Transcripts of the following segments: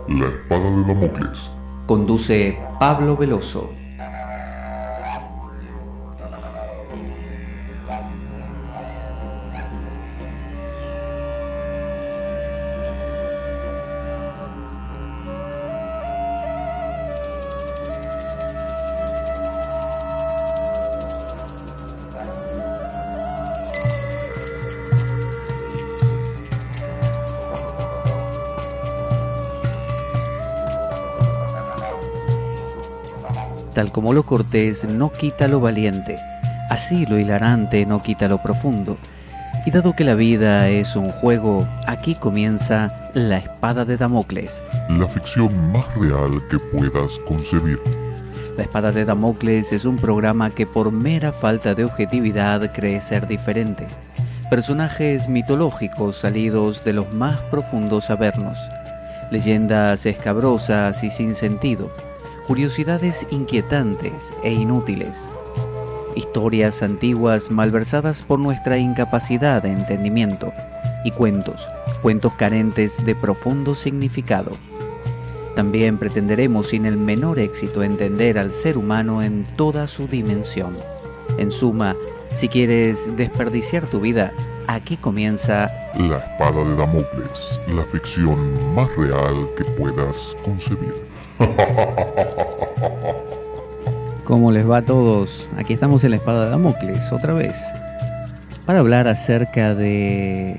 La espada de Damocles. Conduce Pablo Veloso. Tal como lo cortés no quita lo valiente, así lo hilarante no quita lo profundo. Y dado que la vida es un juego, aquí comienza La Espada de Damocles. La ficción más real que puedas concebir. La Espada de Damocles es un programa que por mera falta de objetividad cree ser diferente. Personajes mitológicos salidos de los más profundos avernos. Leyendas escabrosas y sin sentido. Curiosidades inquietantes e inútiles. Historias antiguas malversadas por nuestra incapacidad de entendimiento. Y cuentos carentes de profundo significado. También pretenderemos sin el menor éxito entender al ser humano en toda su dimensión. En suma, si quieres desperdiciar tu vida, aquí comienza La espada de Damocles, la ficción más real que puedas concebir. ¿Cómo les va a todos? Aquí estamos en La Espada de Damocles, otra vez, para hablar acerca de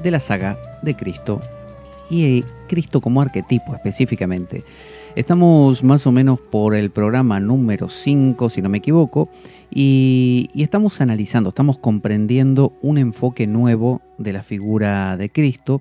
la saga de Cristo y Cristo como arquetipo específicamente. Estamos más o menos por el programa número 5, si no me equivoco, y estamos analizando, estamos comprendiendo un enfoque nuevo de la figura de Cristo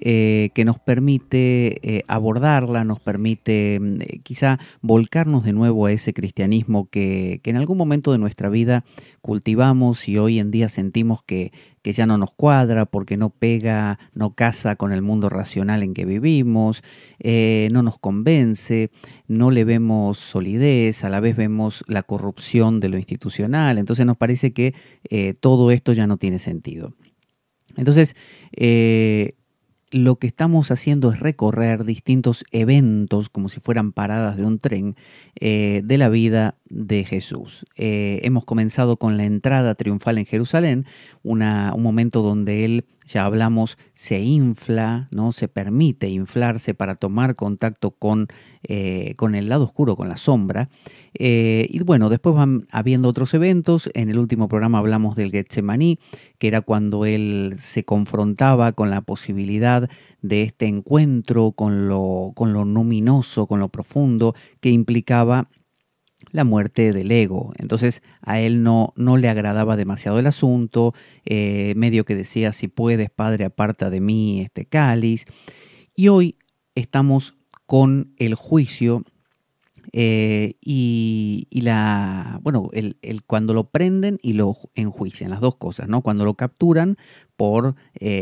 que nos permite abordarla, nos permite quizá volcarnos de nuevo a ese cristianismo que en algún momento de nuestra vida cultivamos y hoy en día sentimos que ya no nos cuadra porque no pega, no casa con el mundo racional en que vivimos, no nos convence, no le vemos solidez, a la vez vemos la corrupción de lo institucional, entonces nos parece que todo esto ya no tiene sentido. Entonces, lo que estamos haciendo es recorrer distintos eventos como si fueran paradas de un tren de la vida de Jesús. Hemos comenzado con la entrada triunfal en Jerusalén, un momento donde él, ya hablamos, se infla, ¿no? Se permite inflarse para tomar contacto con el lado oscuro, con la sombra. Y bueno, después van habiendo otros eventos. En el último programa hablamos del Getsemaní, que era cuando él se confrontaba con la posibilidad de este encuentro con lo luminoso, con lo profundo, que implicaba la muerte del ego. Entonces a él no le agradaba demasiado el asunto, medio que decía, si puedes, Padre, aparta de mí este cáliz. Y hoy estamos con el juicio cuando lo prenden y lo enjuician, las dos cosas, ¿no? Cuando lo capturan por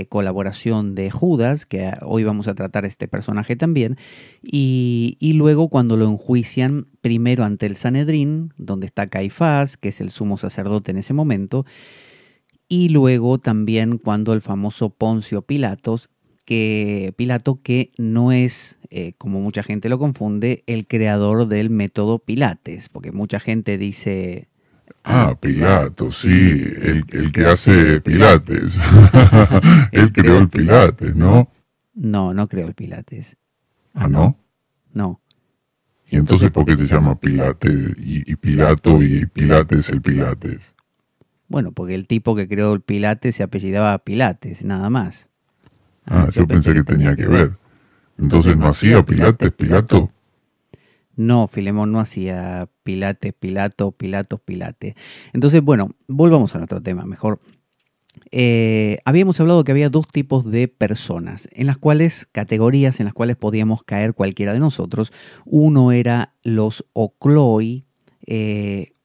colaboración de Judas, que hoy vamos a tratar este personaje también, y luego cuando lo enjuician primero ante el Sanedrín, donde está Caifás, que es el sumo sacerdote en ese momento, y luego también cuando el famoso Poncio Pilato, que no es, como mucha gente lo confunde, el creador del método Pilates, porque mucha gente dice... Pilato, sí, el que hace pilates. Él creó el pilates, ¿no? No creó el Pilates. ¿No? No. ¿Y entonces por qué se llama Pilates y Pilato y Pilates el Pilates? Bueno, porque el tipo que creó el Pilates se apellidaba Pilates, nada más. Yo pensé que tenía que ver. Entonces no hacía Pilates, Pilato. No, Filemón no hacía Pilates, Pilato, Pilatos, Pilates. Entonces, bueno, volvamos a nuestro tema mejor. Habíamos hablado que había dos tipos de personas, categorías en las cuales podíamos caer cualquiera de nosotros. Uno era los ocloi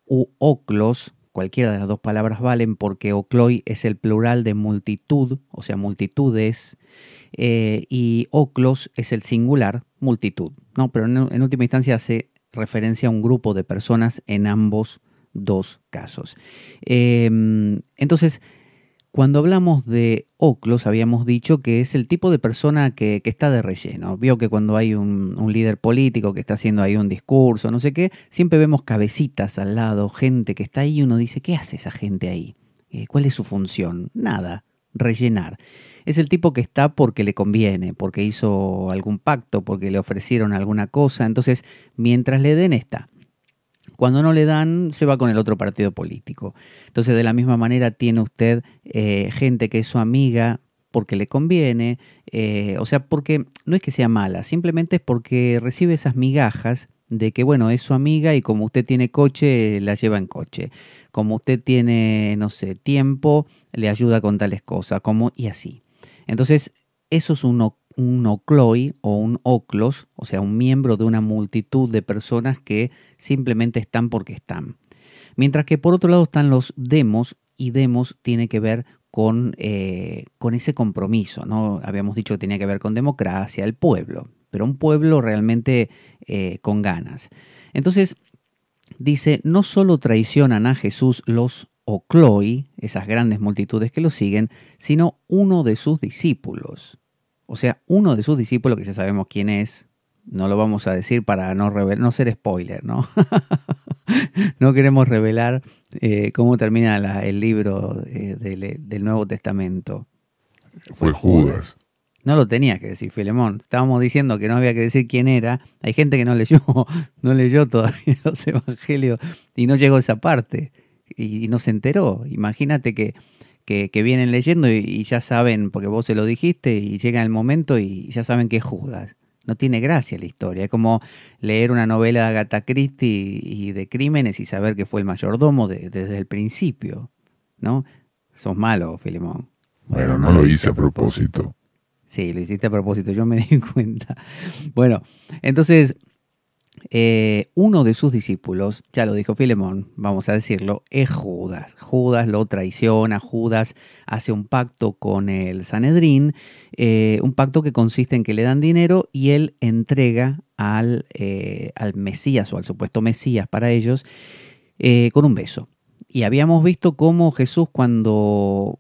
u oclos, cualquiera de las dos palabras valen porque ocloi es el plural de multitud, o sea, multitudes, y oclos es el singular, multitud, ¿no? Pero en última instancia hace referencia a un grupo de personas en ambos dos casos. Entonces, Cuando hablamos de oclos, habíamos dicho que es el tipo de persona que está de relleno. Vio que cuando hay un líder político que está haciendo ahí un discurso, no sé qué, siempre vemos cabecitas al lado, gente que está ahí y uno dice, ¿qué hace esa gente ahí? ¿Cuál es su función? Nada, rellenar. Es el tipo que está porque le conviene, porque hizo algún pacto, porque le ofrecieron alguna cosa. Entonces, mientras le den, está. Cuando no le dan, se va con el otro partido político. Entonces, de la misma manera, tiene usted gente que es su amiga porque le conviene, o sea, porque no es que sea mala, simplemente es porque recibe esas migajas de que, bueno, es su amiga y como usted tiene coche, la lleva en coche. Como usted tiene, no sé, tiempo, le ayuda con tales cosas, como, y así. Entonces, eso es un ocloi o un oclos, o sea, un miembro de una multitud de personas que simplemente están porque están. Mientras que por otro lado están los demos, y demos tiene que ver con ese compromiso, ¿no? Habíamos dicho que tenía que ver con democracia, el pueblo, pero un pueblo realmente con ganas. Entonces, dice, no solo traicionan a Jesús los ocloi, esas grandes multitudes que lo siguen, sino uno de sus discípulos. O sea, uno de sus discípulos, que ya sabemos quién es, no lo vamos a decir para no ser spoiler, ¿no? No queremos revelar cómo termina el libro del Nuevo Testamento. Fue Judas. No lo tenía que decir, Filemón. Estábamos diciendo que no había que decir quién era. Hay gente que no leyó, no leyó todavía los evangelios y no llegó a esa parte y no se enteró. Imagínate que vienen leyendo y ya saben, porque vos se lo dijiste, y llega el momento y ya saben que es Judas. No tiene gracia la historia. Es como leer una novela de Agatha Christie y de crímenes y saber que fue el mayordomo desde el principio, ¿no? Sos malo, Filemón. Bueno, no lo hice a propósito. Sí, lo hiciste a propósito, yo me di cuenta. Bueno, entonces, uno de sus discípulos, ya lo dijo Filemón, vamos a decirlo, es Judas. Judas lo traiciona, Judas hace un pacto con el Sanedrín, un pacto que consiste en que le dan dinero y él entrega al Mesías o al supuesto Mesías para ellos con un beso. Y habíamos visto cómo Jesús cuando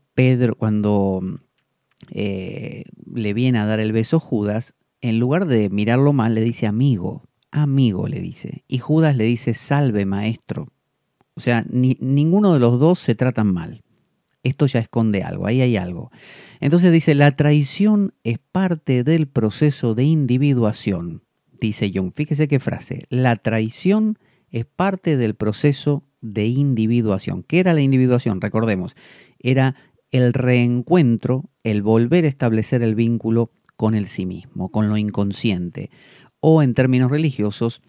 le viene a dar el beso Judas, en lugar de mirarlo mal, le dice amigo, amigo le dice. Y Judas le dice salve maestro. O sea, ninguno de los dos se tratan mal. Esto ya esconde algo, ahí hay algo. Entonces dice, la traición es parte del proceso de individuación, dice Jung. Fíjese qué frase, la traición es parte del proceso de individuación. ¿Qué era la individuación? Recordemos, era el reencuentro, el volver a establecer el vínculo con el sí mismo, con lo inconsciente, o en términos religiosos,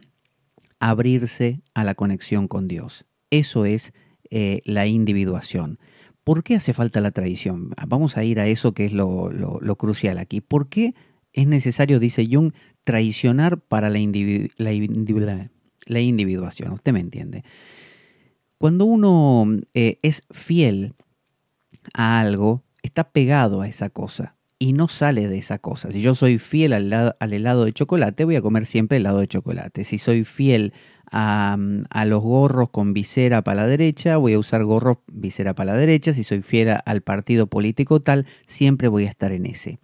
abrirse a la conexión con Dios. Eso es la individuación. ¿Por qué hace falta la traición? Vamos a ir a eso que es lo crucial aquí. ¿Por qué es necesario, dice Jung, traicionar para la individuación? Usted me entiende. Cuando uno es fiel a algo, está pegado a esa cosa y no sale de esa cosa. Si yo soy fiel al helado de chocolate, voy a comer siempre helado de chocolate. Si soy fiel a los gorros con visera para la derecha, voy a usar gorros visera para la derecha. Si soy fiel al partido político tal, siempre voy a estar en ese.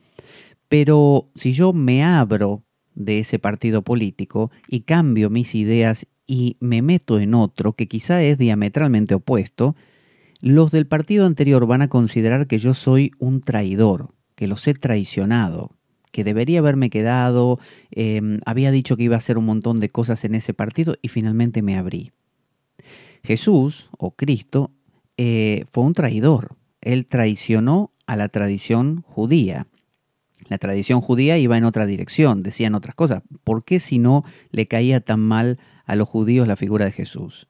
Pero si yo me abro de ese partido político y cambio mis ideas y me meto en otro que quizá es diametralmente opuesto, los del partido anterior van a considerar que yo soy un traidor, que los he traicionado, que debería haberme quedado, había dicho que iba a hacer un montón de cosas en ese partido y finalmente me abrí. Jesús, o Cristo, fue un traidor. Él traicionó a la tradición judía. La tradición judía iba en otra dirección, decían otras cosas. ¿Por qué si no le caía tan mal a los judíos la figura de Jesús?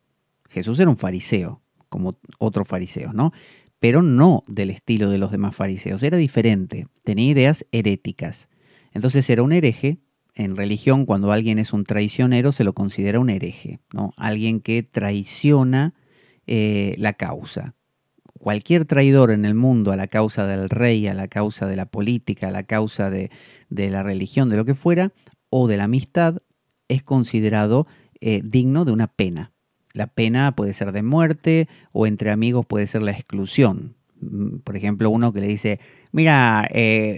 Jesús era un fariseo, como otros fariseos, ¿no? Pero no del estilo de los demás fariseos, era diferente, tenía ideas heréticas. Entonces era un hereje. En religión, cuando alguien es un traicionero, se lo considera un hereje, ¿no? Alguien que traiciona la causa. Cualquier traidor en el mundo a la causa del rey, a la causa de la política, a la causa de la religión, de lo que fuera, o de la amistad, es considerado digno de una pena. La pena puede ser de muerte o entre amigos puede ser la exclusión. Por ejemplo, uno que le dice, mira,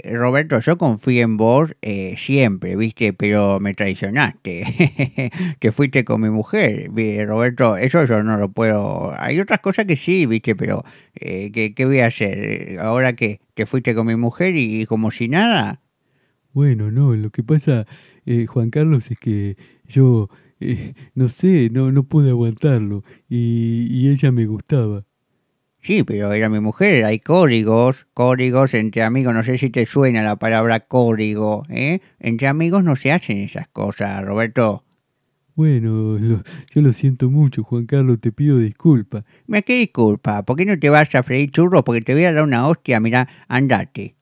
Roberto, yo confío en vos siempre, ¿viste? Pero me traicionaste, que fuiste con mi mujer. Roberto, eso yo no lo puedo... Hay otras cosas que sí, ¿viste? Pero, ¿qué voy a hacer? Ahora que fuiste con mi mujer y como si nada. Bueno, no, lo que pasa, Juan Carlos, es que yo, no sé, no pude aguantarlo y ella me gustaba. Sí, pero era mi mujer, hay códigos entre amigos, no sé si te suena la palabra código, ¿eh? Entre amigos no se hacen esas cosas, Roberto. Bueno, yo lo siento mucho, Juan Carlos, te pido disculpas. Me qué disculpa, ¿por qué no te vas a freír churros? Porque te voy a dar una hostia, mira, andate.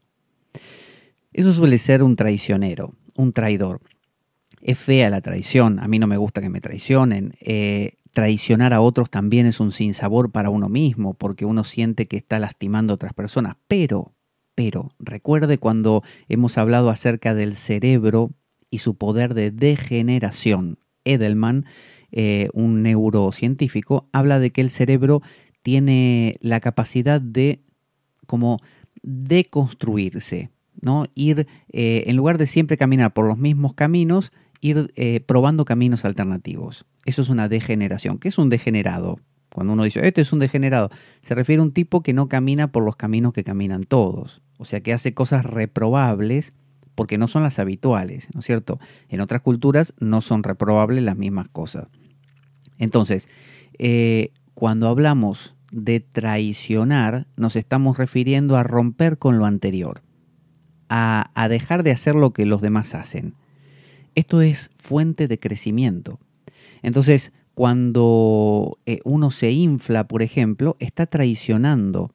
Eso suele ser un traicionero, un traidor. Es fea la traición, a mí no me gusta que me traicionen. Traicionar a otros también es un sinsabor para uno mismo, porque uno siente que está lastimando a otras personas. Pero, recuerde cuando hemos hablado acerca del cerebro y su poder de degeneración. Edelman, un neurocientífico, habla de que el cerebro tiene la capacidad de como deconstruirse, ¿no? Ir, en lugar de siempre caminar por los mismos caminos, ir probando caminos alternativos. Eso es una degeneración. ¿Qué es un degenerado? Cuando uno dice, este es un degenerado, se refiere a un tipo que no camina por los caminos que caminan todos. O sea, que hace cosas reprobables porque no son las habituales, ¿no es cierto? En otras culturas no son reprobables las mismas cosas. Entonces, cuando hablamos de traicionar, nos estamos refiriendo a romper con lo anterior, a dejar de hacer lo que los demás hacen. Esto es fuente de crecimiento. Entonces, cuando uno se infla, por ejemplo, está traicionando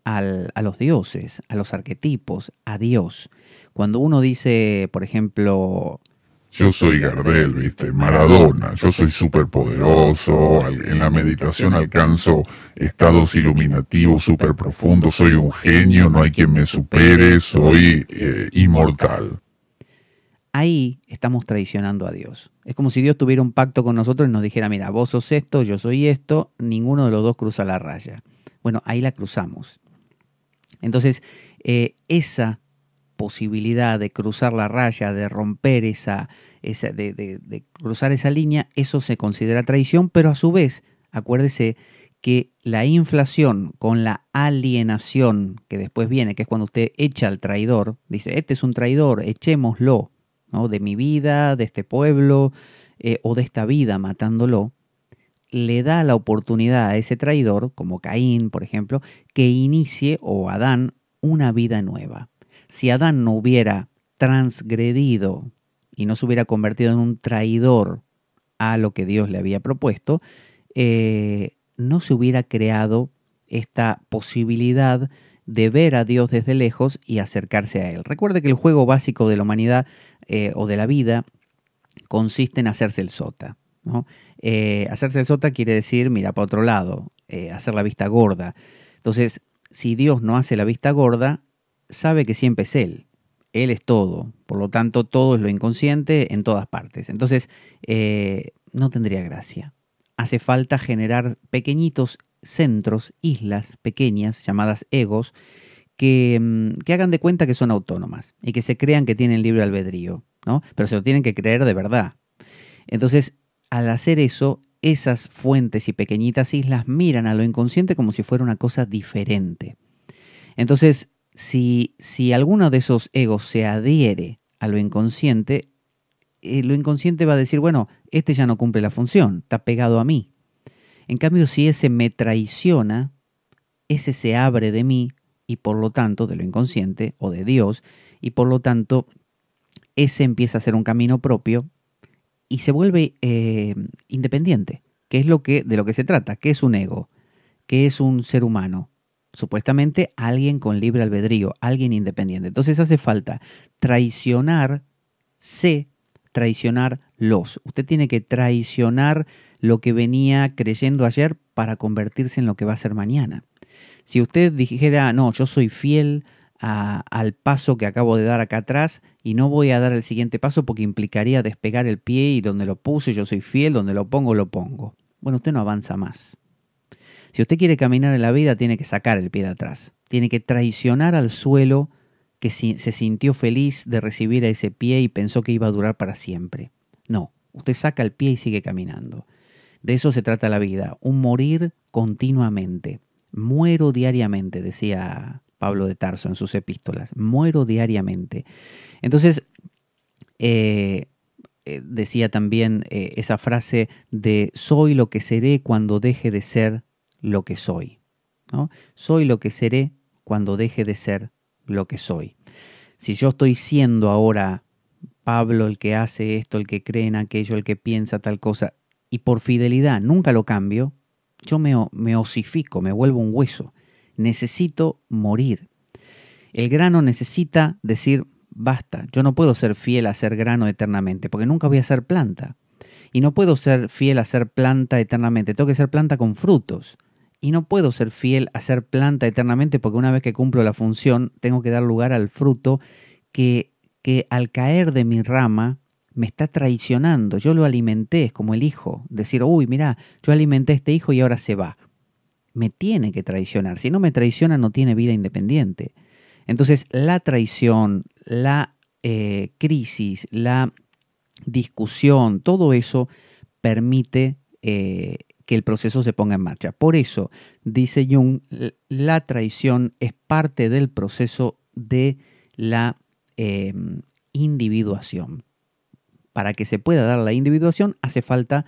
a los dioses, a los arquetipos, a Dios. Cuando uno dice, por ejemplo, Yo soy Gardel, ¿viste? Maradona, yo soy súper poderoso, en la meditación alcanzo estados iluminativos súper profundos, soy un genio, no hay quien me supere, soy inmortal. ahí estamos traicionando a Dios. Es como si Dios tuviera un pacto con nosotros y nos dijera, mira, vos sos esto, yo soy esto, ninguno de los dos cruza la raya. Bueno, ahí la cruzamos. Entonces, esa posibilidad de cruzar la raya, de romper de cruzar esa línea, eso se considera traición, pero a su vez, acuérdese que la inflación con la alienación que después viene, que es cuando usted echa al traidor, dice, este es un traidor, echémoslo, ¿no? De mi vida, de este pueblo, o de esta vida matándolo, le da la oportunidad a ese traidor, como Caín, por ejemplo, que inicie, o Adán, una vida nueva. Si Adán no hubiera transgredido y no se hubiera convertido en un traidor a lo que Dios le había propuesto, no se hubiera creado esta posibilidad de ver a Dios desde lejos y acercarse a Él. Recuerde que el juego básico de la humanidad o de la vida consiste en hacerse el sota, ¿no? Hacerse el sota quiere decir mirar para otro lado, hacer la vista gorda. Entonces, si Dios no hace la vista gorda, sabe que siempre es Él. Él es todo. Por lo tanto, todo es lo inconsciente en todas partes. Entonces, no tendría gracia. Hace falta generar pequeñitos centros, islas pequeñas, llamadas egos, que hagan de cuenta que son autónomas y que se crean que tienen libre albedrío, ¿no? Pero se lo tienen que creer de verdad. Entonces, al hacer eso, esas fuentes y pequeñitas islas miran a lo inconsciente como si fuera una cosa diferente. Entonces, si alguno de esos egos se adhiere a lo inconsciente va a decir, bueno, este ya no cumple la función, está pegado a mí. En cambio, si ese me traiciona, ese se abre de mí y por lo tanto de lo inconsciente o de Dios, y por lo tanto ese empieza a ser un camino propio y se vuelve independiente, que es de lo que se trata, que es un ego, que es un ser humano, supuestamente alguien con libre albedrío, alguien independiente. Entonces hace falta traicionarlos. Usted tiene que traicionar lo que venía creyendo ayer para convertirse en lo que va a ser mañana. Si usted dijera, no, yo soy fiel al paso que acabo de dar acá atrás y no voy a dar el siguiente paso porque implicaría despegar el pie y donde lo puse yo soy fiel, donde lo pongo, lo pongo. Bueno, usted no avanza más. Si usted quiere caminar en la vida, tiene que sacar el pie de atrás. Tiene que traicionar al suelo que se sintió feliz de recibir a ese pie y pensó que iba a durar para siempre. No, usted saca el pie y sigue caminando. De eso se trata la vida, un morir continuamente. Muero diariamente, decía Pablo de Tarso en sus epístolas. Muero diariamente. Entonces, decía también esa frase de soy lo que seré cuando deje de ser lo que soy, ¿no? Soy lo que seré cuando deje de ser lo que soy. Si yo estoy siendo ahora Pablo el que hace esto, el que cree en aquello, el que piensa tal cosa, y por fidelidad nunca lo cambio, yo me osifico, me vuelvo un hueso. Necesito morir. El grano necesita decir, basta, yo no puedo ser fiel a ser grano eternamente, porque nunca voy a ser planta. Y no puedo ser fiel a ser planta eternamente, tengo que ser planta con frutos. Y no puedo ser fiel a ser planta eternamente porque una vez que cumplo la función, tengo que dar lugar al fruto que al caer de mi rama me está traicionando. Yo lo alimenté, es como el hijo. Decir, uy, mirá, yo alimenté a este hijo y ahora se va. Me tiene que traicionar. Si no me traiciona, no tiene vida independiente. Entonces, la traición, la crisis, la discusión, todo eso permite que el proceso se ponga en marcha. Por eso, dice Jung, la traición es parte del proceso de la individuación. Para que se pueda dar la individuación hace falta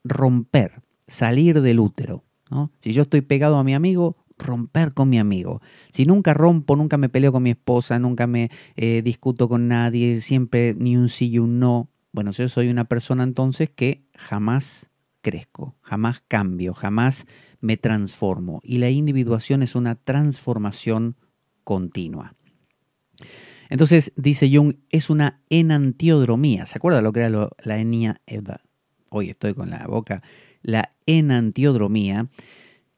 romper, salir del útero, ¿no? Si yo estoy pegado a mi amigo, romper con mi amigo. Si nunca rompo, nunca me peleo con mi esposa, nunca me discuto con nadie, siempre ni un sí y un no. Bueno, yo soy una persona entonces que jamás crezco, jamás cambio, jamás me transformo. Y la individuación es una transformación continua. Entonces, dice Jung, es una enantiodromía. ¿Se acuerda lo que era la hoy estoy con la boca. La enantiodromía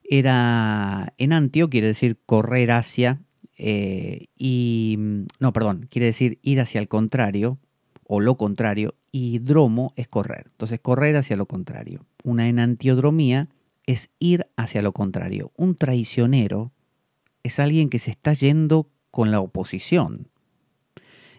era, enantio quiere decir correr hacia, quiere decir ir hacia el contrario, o lo contrario, y dromo es correr. Entonces, correr hacia lo contrario. Una enantiodromía es ir hacia lo contrario. Un traicionero es alguien que se está yendo con la oposición.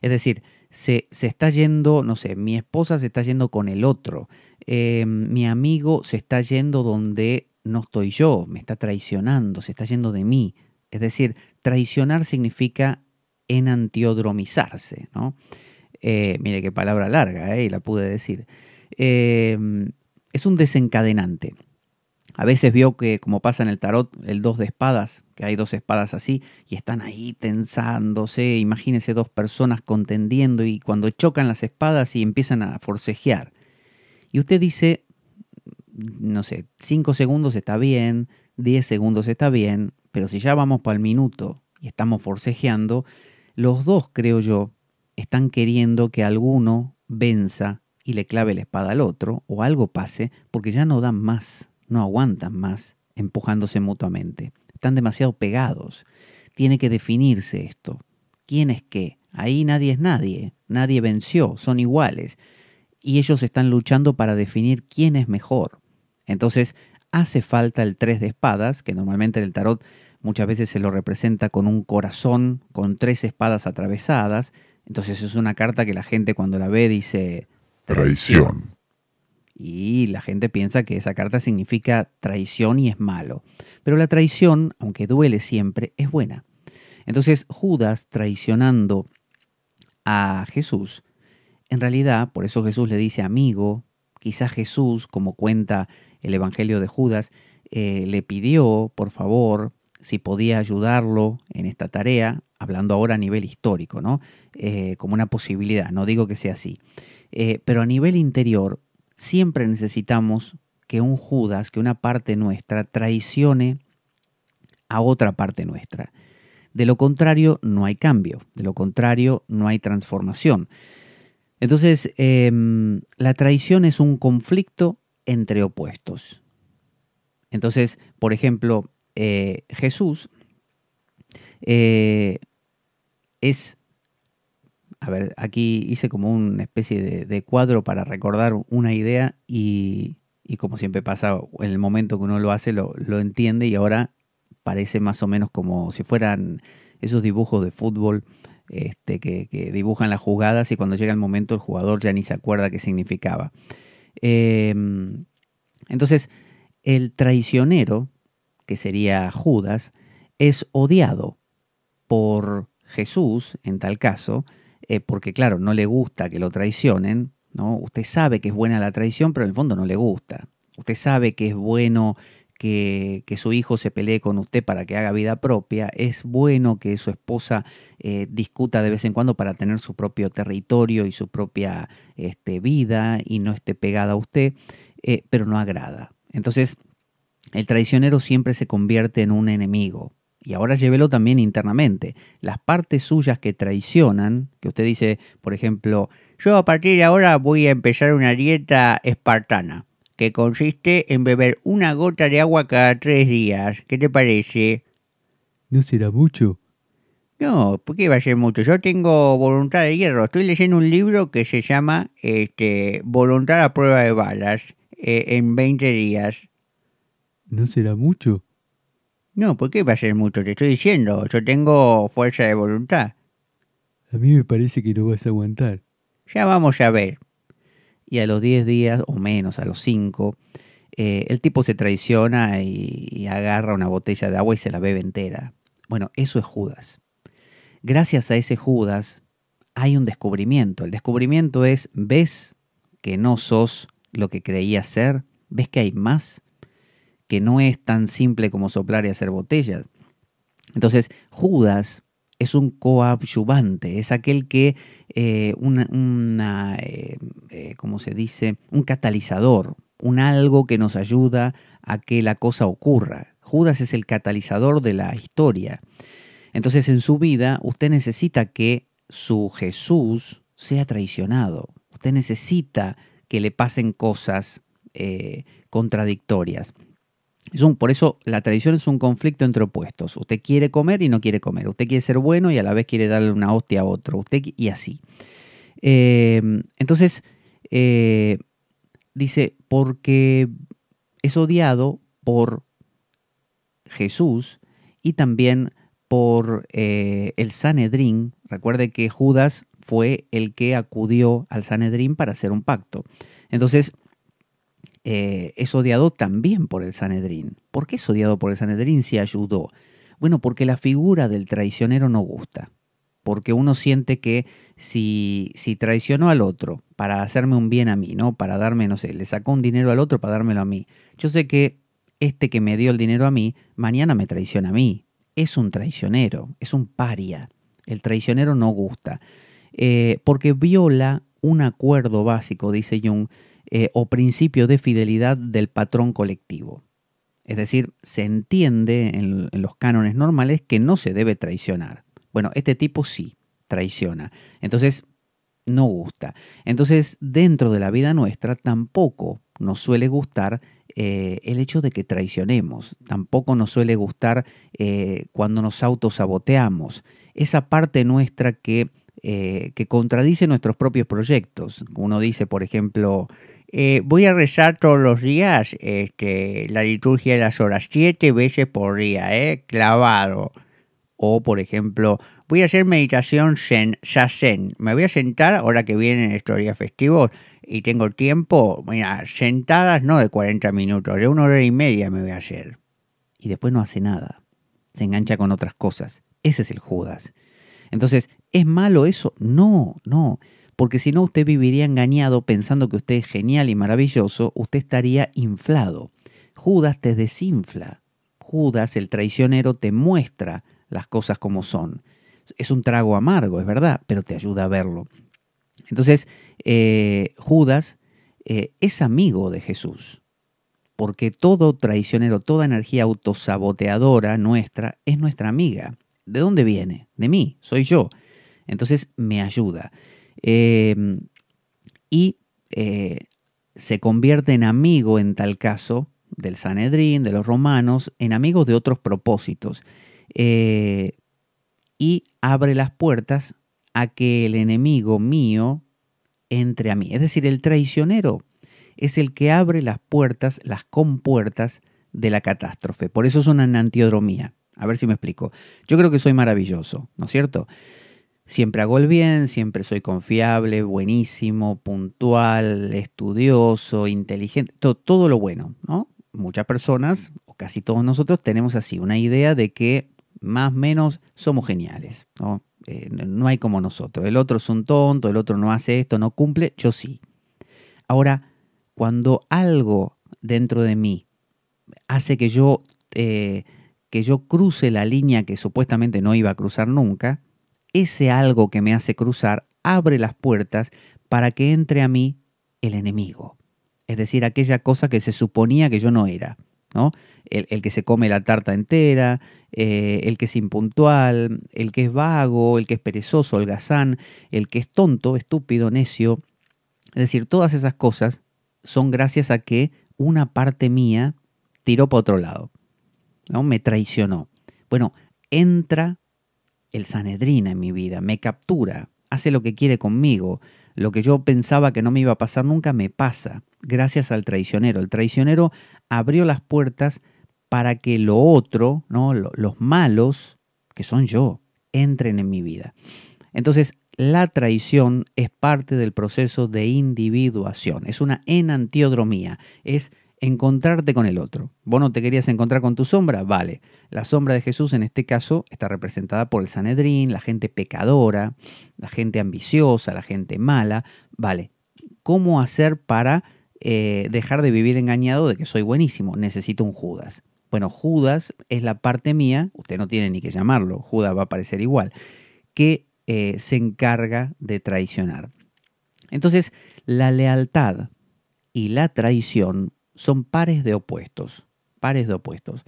Es decir, se está yendo, no sé, mi esposa se está yendo con el otro, mi amigo se está yendo donde no estoy yo, me está traicionando, se está yendo de mí. Es decir, traicionar significa enantiodromizarse, ¿no? Mire qué palabra larga, y la pude decir. Es un desencadenante. A veces vio que, como pasa en el tarot, el 2 de espadas, que hay 2 espadas así, y están ahí tensándose. Imagínese 2 personas contendiendo y cuando chocan las espadas y empiezan a forcejear. Y usted dice, no sé, 5 segundos está bien, 10 segundos está bien, pero si ya vamos para el minuto y estamos forcejeando, los dos, creo yo, están queriendo que alguno venza y le clave la espada al otro, o algo pase, porque ya no dan más. No aguantan más empujándose mutuamente. Están demasiado pegados. Tiene que definirse esto. ¿Quién es qué? Ahí nadie es nadie. Nadie venció. Son iguales. Y ellos están luchando para definir quién es mejor. Entonces hace falta el 3 de espadas, que normalmente en el tarot muchas veces se lo representa con un corazón, con 3 espadas atravesadas. Entonces es una carta que la gente cuando la ve dice traición. Y la gente piensa que esa carta significa traición y es malo. Pero la traición, aunque duele siempre, es buena. Entonces Judas traicionando a Jesús, en realidad, por eso Jesús le dice amigo, quizás Jesús, como cuenta el Evangelio de Judas, le pidió, por favor, si podía ayudarlo en esta tarea, hablando ahora a nivel histórico, ¿no? Como una posibilidad, no digo que sea así. Pero a nivel interior, siempre necesitamos que un Judas, que una parte nuestra, traicione a otra parte nuestra. De lo contrario, no hay cambio. De lo contrario, no hay transformación. Entonces, la traición es un conflicto entre opuestos. Entonces, por ejemplo, Jesús es... A ver, aquí hice como una especie de cuadro para recordar una idea y y como siempre pasa, en el momento que uno lo hace, lo entiende y ahora parece más o menos como si fueran esos dibujos de fútbol que dibujan las jugadas y cuando llega el momento el jugador ya ni se acuerda qué significaba. Eh, entonces, el traicionero, que sería Judas, es odiado por Jesús, en tal caso, porque claro, no le gusta que lo traicionen, ¿no? Usted sabe que es buena la traición, pero en el fondo no le gusta. Usted sabe que es bueno que su hijo se pelee con usted para que haga vida propia, es bueno que su esposa discuta de vez en cuando para tener su propio territorio y su propia vida y no esté pegada a usted, pero no agrada. Entonces, el traicionero siempre se convierte en un enemigo. Y ahora llévelo también internamente. Las partes suyas que traicionan, que usted dice, por ejemplo, yo a partir de ahora voy a empezar una dieta espartana, que consiste en beber una gota de agua cada 3 días. ¿Qué te parece? ¿No será mucho? No, ¿por qué va a ser mucho? Yo tengo voluntad de hierro. Estoy leyendo un libro que se llama Voluntad a prueba de balas en 20 días. ¿No será mucho? No, ¿por qué va a ser mucho? Te estoy diciendo, yo tengo fuerza de voluntad. A mí me parece que no vas a aguantar. Ya vamos a ver. Y a los 10 días, o menos, a los 5, el tipo se traiciona y agarra una botella de agua y se la bebe entera. Bueno, eso es Judas. Gracias a ese Judas hay un descubrimiento. El descubrimiento es, ves que no sos lo que creías ser, ves que hay más, que no es tan simple como soplar y hacer botellas. Entonces, Judas es un coadyuvante, es aquel que, ¿cómo se dice? Un catalizador, un algo que nos ayuda a que la cosa ocurra. Judas es el catalizador de la historia. Entonces, en su vida, usted necesita que su Jesús sea traicionado. Usted necesita que le pasen cosas contradictorias. Por eso la tradición es un conflicto entre opuestos. Usted quiere comer y no quiere comer. Usted quiere ser bueno y a la vez quiere darle una hostia a otro. Y así. Entonces, eh, dice, porque es odiado por Jesús y también por el Sanedrín. Recuerde que Judas fue el que acudió al Sanedrín para hacer un pacto. Entonces, es odiado también por el Sanedrín. ¿Por qué es odiado por el Sanedrín si ayudó? Bueno, porque la figura del traicionero no gusta. Porque uno siente que si traicionó al otro para hacerme un bien a mí, ¿no? Para darme, no sé, le sacó un dinero al otro para dármelo a mí. Yo sé que este que me dio el dinero a mí, mañana me traiciona a mí. Es un traicionero, es un paria. El traicionero no gusta. Porque viola un acuerdo básico, dice Jung, o principio de fidelidad del patrón colectivo. Es decir, se entiende en los cánones normales que no se debe traicionar. Bueno, este tipo sí traiciona. Entonces, no gusta. Entonces, dentro de la vida nuestra tampoco nos suele gustar el hecho de que traicionemos. Tampoco nos suele gustar cuando nos autosaboteamos. Esa parte nuestra que contradice nuestros propios proyectos. Uno dice, por ejemplo, voy a rezar todos los días la liturgia de las horas, 7 veces por día, clavado. O, por ejemplo, voy a hacer meditación zazen. Me voy a sentar, ahora que vienen estos días festivos y tengo tiempo, mira, sentadas no de 40 minutos, de 1 hora y media me voy a hacer. Y después no hace nada. Se engancha con otras cosas. Ese es el Judas. Entonces, ¿es malo eso? No, no. Porque si no, usted viviría engañado pensando que usted es genial y maravilloso, usted estaría inflado. Judas te desinfla. Judas, el traicionero, te muestra las cosas como son. Es un trago amargo, es verdad, pero te ayuda a verlo. Entonces, Judas es amigo de Jesús, porque todo traicionero, toda energía autosaboteadora nuestra es nuestra amiga. ¿De dónde viene? De mí, soy yo. Entonces me ayuda. Y se convierte en amigo, en tal caso, del Sanedrín, de los romanos, en amigos de otros propósitos. Y abre las puertas a que el enemigo mío entre a mí. Es decir, el traicionero es el que abre las puertas, las compuertas de la catástrofe. Por eso es una enantiodromía. A ver si me explico. Yo creo que soy maravilloso, ¿no es cierto? Siempre hago el bien, siempre soy confiable, buenísimo, puntual, estudioso, inteligente, todo lo bueno, ¿no? Muchas personas, o casi todos nosotros, tenemos así una idea de que más o menos somos geniales, ¿no? No hay como nosotros. El otro es un tonto, el otro no hace esto, no cumple, yo sí. Ahora, cuando algo dentro de mí hace que yo cruce la línea que supuestamente no iba a cruzar nunca, ese algo que me hace cruzar abre las puertas para que entre a mí el enemigo. Es decir, aquella cosa que se suponía que yo no era, ¿no? El que se come la tarta entera, el que es impuntual, el que es vago, el que es perezoso, holgazán, el que es tonto, estúpido, necio. Es decir, todas esas cosas son gracias a que una parte mía tiró para otro lado, ¿no? Me traicionó. Bueno, entra el Sanedrín en mi vida, me captura, hace lo que quiere conmigo. Lo que yo pensaba que no me iba a pasar nunca me pasa, gracias al traicionero. El traicionero abrió las puertas para que lo otro, ¿no? Los malos, que son yo, entren en mi vida. Entonces, la traición es parte del proceso de individuación, es una enantiodromía, es encontrarte con el otro. ¿Vos no te querías encontrar con tu sombra? Vale. La sombra de Jesús en este caso está representada por el Sanedrín, la gente pecadora, la gente ambiciosa, la gente mala. Vale. ¿Cómo hacer para dejar de vivir engañado de que soy buenísimo? Necesito un Judas. Bueno, Judas es la parte mía, usted no tiene ni que llamarlo, Judas va a aparecer igual, que se encarga de traicionar. Entonces, la lealtad y la traición son pares de opuestos, pares de opuestos.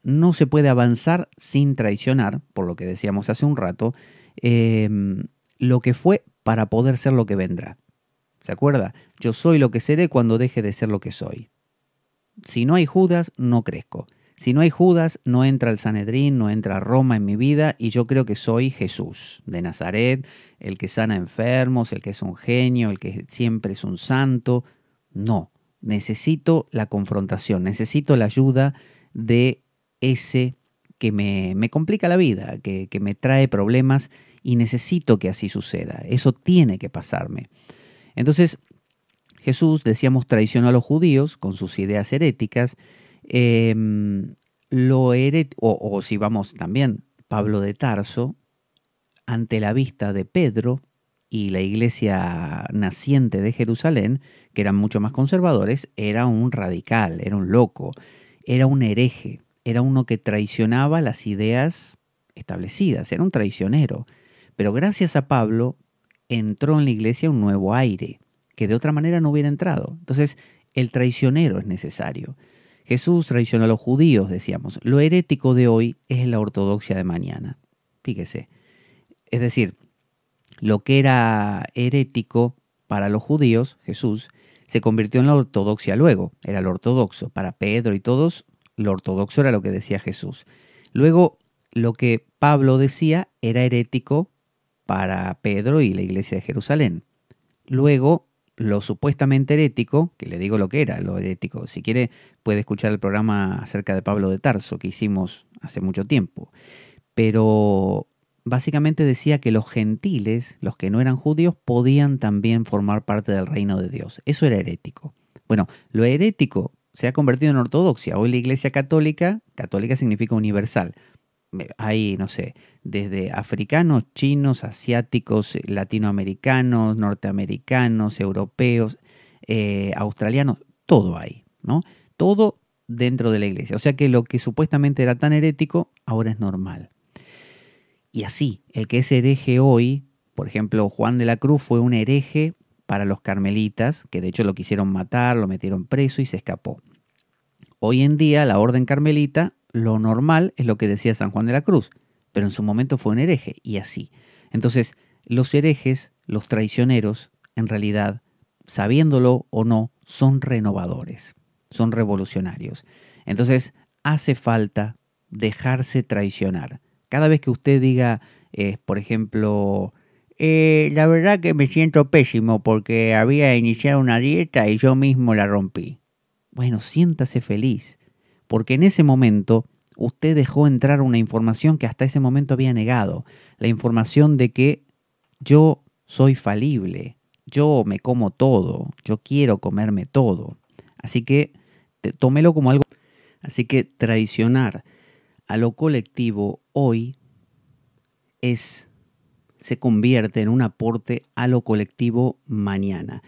No se puede avanzar sin traicionar, por lo que decíamos hace un rato, lo que fue para poder ser lo que vendrá. ¿Se acuerda? Yo soy lo que seré cuando deje de ser lo que soy. Si no hay Judas, no crezco. Si no hay Judas, no entra el Sanedrín, no entra Roma en mi vida y yo creo que soy Jesús de Nazaret, el que sana enfermos, el que es un genio, el que siempre es un santo. No, necesito la confrontación, necesito la ayuda de ese que me complica la vida, que me trae problemas y necesito que así suceda. Eso tiene que pasarme. Entonces, Jesús, decíamos, traicionó a los judíos con sus ideas heréticas. O si vamos también, Pablo de Tarso, ante la vista de Pedro y la iglesia naciente de Jerusalén, que eran mucho más conservadores, era un radical, era un loco, era un hereje, era uno que traicionaba las ideas establecidas, era un traicionero. Pero gracias a Pablo entró en la iglesia un nuevo aire, que de otra manera no hubiera entrado. Entonces, el traicionero es necesario. Jesús traicionó a los judíos, decíamos. Lo herético de hoy es la ortodoxia de mañana. Fíjese. Es decir, lo que era herético para los judíos, Jesús, se convirtió en la ortodoxia luego. Era lo ortodoxo. Para Pedro y todos, lo ortodoxo era lo que decía Jesús. Luego, lo que Pablo decía era herético para Pedro y la iglesia de Jerusalén. Luego, lo supuestamente herético, que le digo lo que era lo herético, si quiere puede escuchar el programa acerca de Pablo de Tarso que hicimos hace mucho tiempo, pero básicamente decía que los gentiles, los que no eran judíos, podían también formar parte del reino de Dios. Eso era herético. Bueno, lo herético se ha convertido en ortodoxia. Hoy la iglesia católica, católica significa universal, hay, no sé, desde africanos, chinos, asiáticos, latinoamericanos, norteamericanos, europeos, australianos, todo hay, ¿no? Todo dentro de la iglesia. O sea que lo que supuestamente era tan herético, ahora es normal. Y así, el que es hereje hoy, por ejemplo, Juan de la Cruz fue un hereje para los carmelitas, que de hecho lo quisieron matar, lo metieron preso y se escapó. Hoy en día, la orden carmelita, lo normal es lo que decía San Juan de la Cruz, pero en su momento fue un hereje, y así. Entonces, los herejes, los traicioneros, en realidad, sabiéndolo o no, son renovadores, son revolucionarios. Entonces, hace falta dejarse traicionar. Cada vez que usted diga, por ejemplo, La verdad que me siento pésimo porque había iniciado una dieta y yo mismo la rompí. Bueno, siéntase feliz, porque en ese momento usted dejó entrar una información que hasta ese momento había negado, la información de que yo soy falible, yo me como todo, yo quiero comerme todo. Así que tómelo como algo. Así que traicionar a lo colectivo hoy se convierte en un aporte a lo colectivo mañana.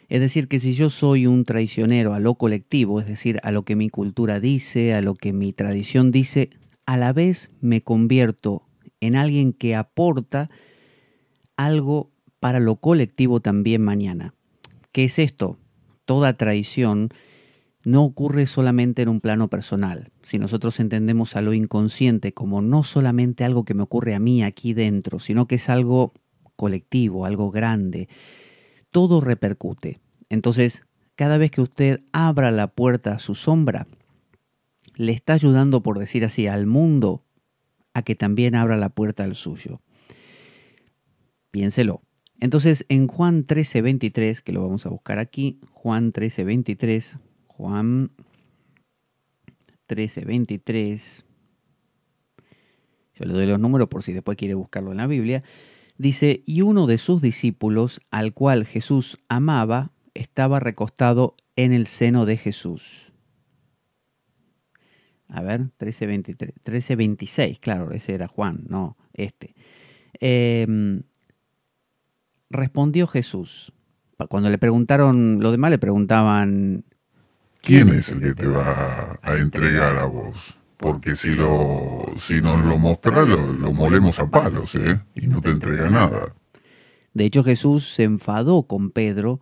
Es decir, que si yo soy un traicionero a lo colectivo, es decir, a lo que mi cultura dice, a lo que mi tradición dice, a la vez me convierto en alguien que aporta algo para lo colectivo también mañana. ¿Qué es esto? Toda traición no ocurre solamente en un plano personal. Si nosotros entendemos a lo inconsciente como no solamente algo que me ocurre a mí aquí dentro, sino que es algo colectivo, algo grande, todo repercute. Entonces, cada vez que usted abra la puerta a su sombra, le está ayudando, por decir así, al mundo a que también abra la puerta al suyo. Piénselo. Entonces, en Juan 13:23, que lo vamos a buscar aquí, Juan 13:23, Juan 13:23, yo le doy los números por si después quiere buscarlo en la Biblia, dice, y uno de sus discípulos, al cual Jesús amaba, estaba recostado en el seno de Jesús. A ver, 13:23, 13:26, claro, ese era Juan, no este. Respondió Jesús. Cuando le preguntaron, los demás le preguntaban, ¿Quién es el que te va a entregar a vos? Porque si nos lo mostrás, lo molemos a palos, ¿eh? Y no te entrega nada. De hecho, Jesús se enfadó con Pedro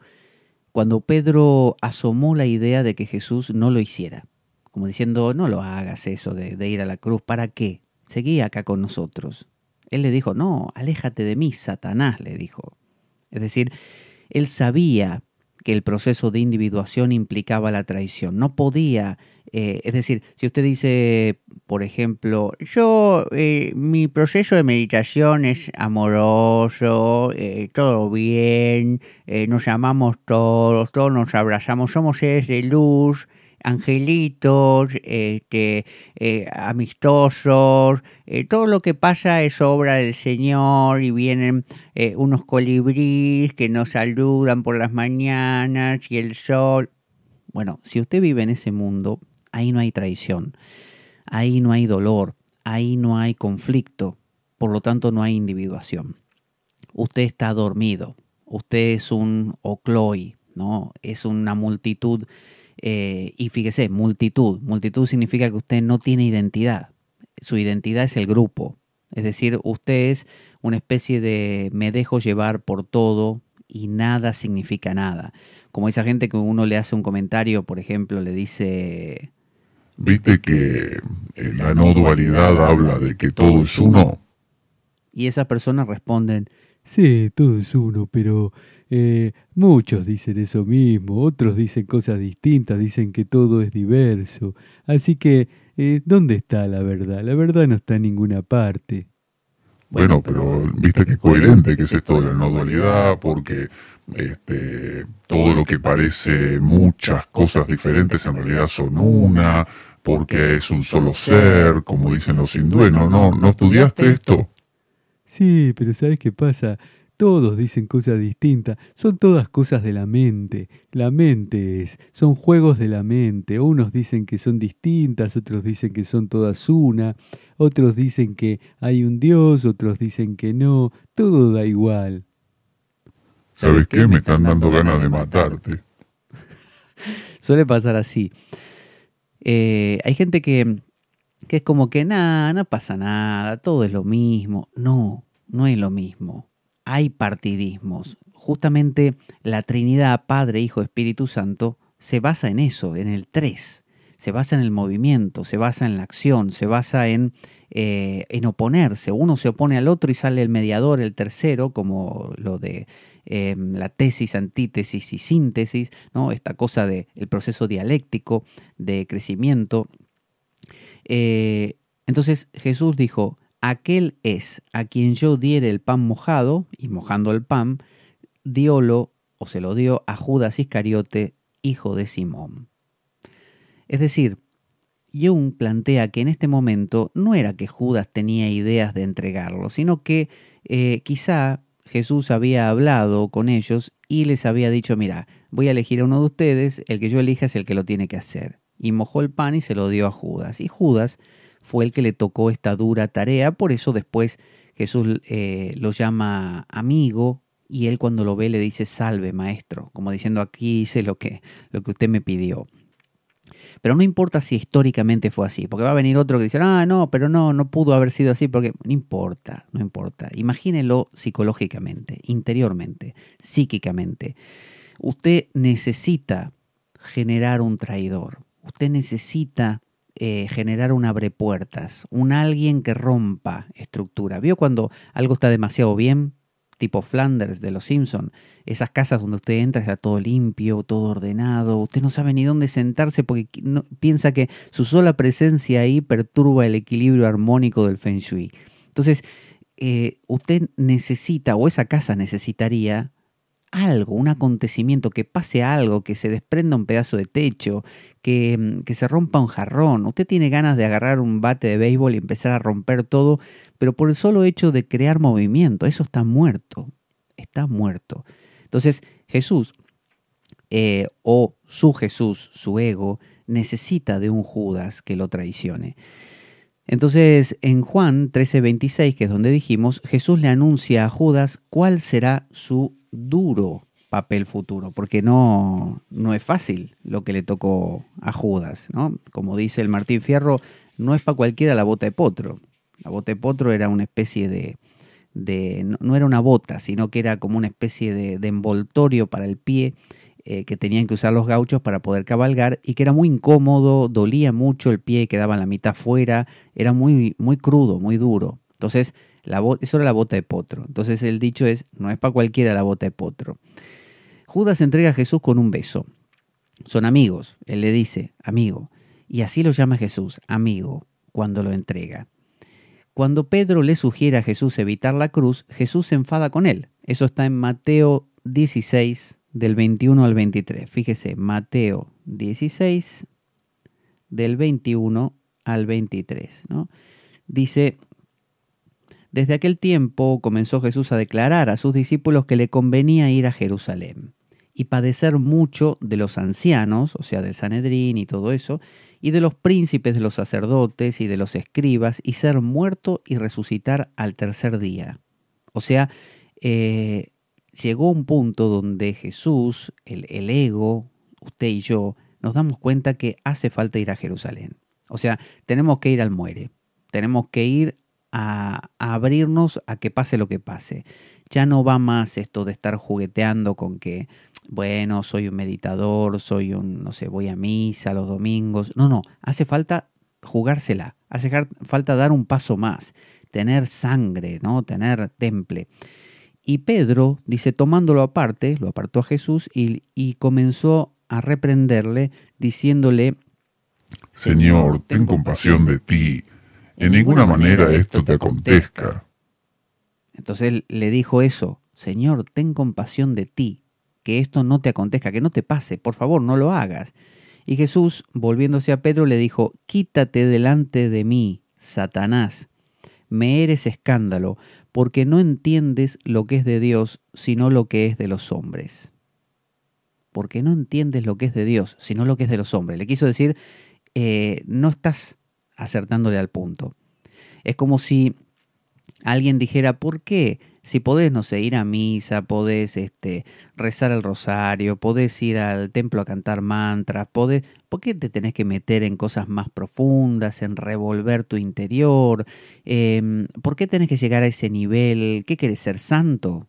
cuando Pedro asomó la idea de que Jesús no lo hiciera. Como diciendo, no lo hagas eso de ir a la cruz, ¿para qué? Seguí acá con nosotros. Él le dijo, no, aléjate de mí, Satanás, le dijo. Es decir, él sabía que el proceso de individuación implicaba la traición. No podía, es decir, si usted dice, por ejemplo, mi proceso de meditación es amoroso, todo bien, nos amamos todos nos abrazamos, somos seres de luz, angelitos, amistosos, todo lo que pasa es obra del Señor y vienen unos colibríes que nos saludan por las mañanas y el sol. Bueno, si usted vive en ese mundo, ahí no hay traición, ahí no hay dolor, ahí no hay conflicto, por lo tanto no hay individuación. Usted está dormido, usted es un ocloi, ¿no? Es una multitud. Y fíjese, multitud significa que usted no tiene identidad. Su identidad es el grupo. Es decir, usted es una especie de me dejo llevar por todo y nada significa nada. Como esa gente que uno le hace un comentario, por ejemplo, le dice... ¿Viste que la no dualidad habla de que todo es uno? Y esas personas responden, sí, todo es uno, pero muchos dicen eso mismo, otros dicen cosas distintas, dicen que todo es diverso. Así que, ¿dónde está la verdad? La verdad no está en ninguna parte. Bueno, pero viste que coherente que es esto de la no dualidad, porque todo lo que parece muchas cosas diferentes en realidad son una, porque es un solo ser, como dicen los hindúes. ¿No estudiaste esto? Sí, pero ¿sabes qué pasa? Todos dicen cosas distintas, son todas cosas de la mente. La mente son juegos de la mente. Unos dicen que son distintas, otros dicen que son todas una, otros dicen que hay un Dios, otros dicen que no, todo da igual. ¿Sabes qué? Me están dando ganas de matarte. Suele pasar así. Hay gente que es como que nada, no pasa nada, todo es lo mismo. No, no es lo mismo. Hay partidismos. Justamente la Trinidad, Padre, Hijo, Espíritu Santo, se basa en eso, en el tres. Se basa en el movimiento, se basa en la acción, se basa en oponerse. Uno se opone al otro y sale el mediador, el tercero, como lo de la tesis, antítesis y síntesis, ¿no? Esta cosa del proceso dialéctico de crecimiento. Entonces Jesús dijo, aquel es a quien yo diere el pan mojado, y mojando el pan, diólo o se lo dio a Judas Iscariote, hijo de Simón. Es decir, Jung plantea que en este momento no era que Judas tenía ideas de entregarlo, sino que quizá Jesús había hablado con ellos y les había dicho, mira, voy a elegir a uno de ustedes, el que yo elija es el que lo tiene que hacer. Y mojó el pan y se lo dio a Judas. Y Judas fue el que le tocó esta dura tarea, por eso después Jesús lo llama amigo y él cuando lo ve le dice, salve maestro, como diciendo, aquí hice lo que usted me pidió. Pero no importa si históricamente fue así, porque va a venir otro que dice, no, pero no pudo haber sido así, porque no importa, no importa. Imagínelo psicológicamente, interiormente, psíquicamente. Usted necesita generar un traidor, usted necesita generar un abrepuertas, un alguien que rompa estructura. ¿Vio cuando algo está demasiado bien? Tipo Flanders de los Simpson, esas casas donde usted entra está todo limpio, todo ordenado, usted no sabe ni dónde sentarse porque piensa que su sola presencia ahí perturba el equilibrio armónico del Feng Shui. Entonces, usted necesita, o esa casa necesitaría algo, un acontecimiento, que pase algo, que se desprenda un pedazo de techo, que se rompa un jarrón. Usted tiene ganas de agarrar un bate de béisbol y empezar a romper todo, pero por el solo hecho de crear movimiento, eso está muerto, está muerto. Entonces Jesús, o su Jesús, su ego, necesita de un Judas que lo traicione. Entonces, en Juan 13:26, que es donde dijimos, Jesús le anuncia a Judas cuál será su duro papel futuro, porque no es fácil lo que le tocó a Judas, ¿no? Como dice el Martín Fierro, no es para cualquiera la bota de potro. La bota de potro era una especie no era una bota, sino que era como una especie de envoltorio para el pie que tenían que usar los gauchos para poder cabalgar y que era muy incómodo, dolía mucho el pie, quedaba la mitad fuera, era muy, muy crudo, muy duro. Entonces, eso era la bota de potro. Entonces el dicho es, no es para cualquiera la bota de potro. Judas entrega a Jesús con un beso. Son amigos, él le dice, amigo, y así lo llama Jesús, amigo, cuando lo entrega. Cuando Pedro le sugiere a Jesús evitar la cruz, Jesús se enfada con él. Eso está en Mateo 16, del 21 al 23. Fíjese, Mateo 16, del 21 al 23, ¿no? Dice, desde aquel tiempo comenzó Jesús a declarar a sus discípulos que le convenía ir a Jerusalén y padecer mucho de los ancianos, o sea, del Sanedrín y todo eso, y de los príncipes de los sacerdotes y de los escribas, y ser muerto y resucitar al tercer día. O sea, llegó un punto donde Jesús, el ego, usted y yo, nos damos cuenta que hace falta ir a Jerusalén. O sea, tenemos que ir al muere, tenemos que ir a abrirnos a que pase lo que pase. Ya no va más esto de estar jugueteando con que, bueno, soy un meditador, no sé, voy a misa los domingos. No, hace falta jugársela, hace falta dar un paso más, tener sangre, ¿no? Tener temple. Y Pedro, dice, tomándolo aparte, lo apartó a Jesús y comenzó a reprenderle, diciéndole, Señor, ten compasión de ti. En ninguna manera esto te acontezca. Entonces le dijo eso, Señor, ten compasión de ti, que esto no te acontezca, que no te pase, por favor, no lo hagas. Y Jesús, volviéndose a Pedro, le dijo, quítate delante de mí, Satanás, me eres escándalo, porque no entiendes lo que es de Dios, sino lo que es de los hombres. Porque no entiendes lo que es de Dios, sino lo que es de los hombres. Le quiso decir, no estás acertándole al punto. Es como si alguien dijera, ¿por qué? Si podés, no sé, ir a misa, podés rezar el rosario, podés ir al templo a cantar mantras, ¿por qué te tenés que meter en cosas más profundas, en revolver tu interior? ¿Por qué tenés que llegar a ese nivel? ¿Qué querés, ser santo?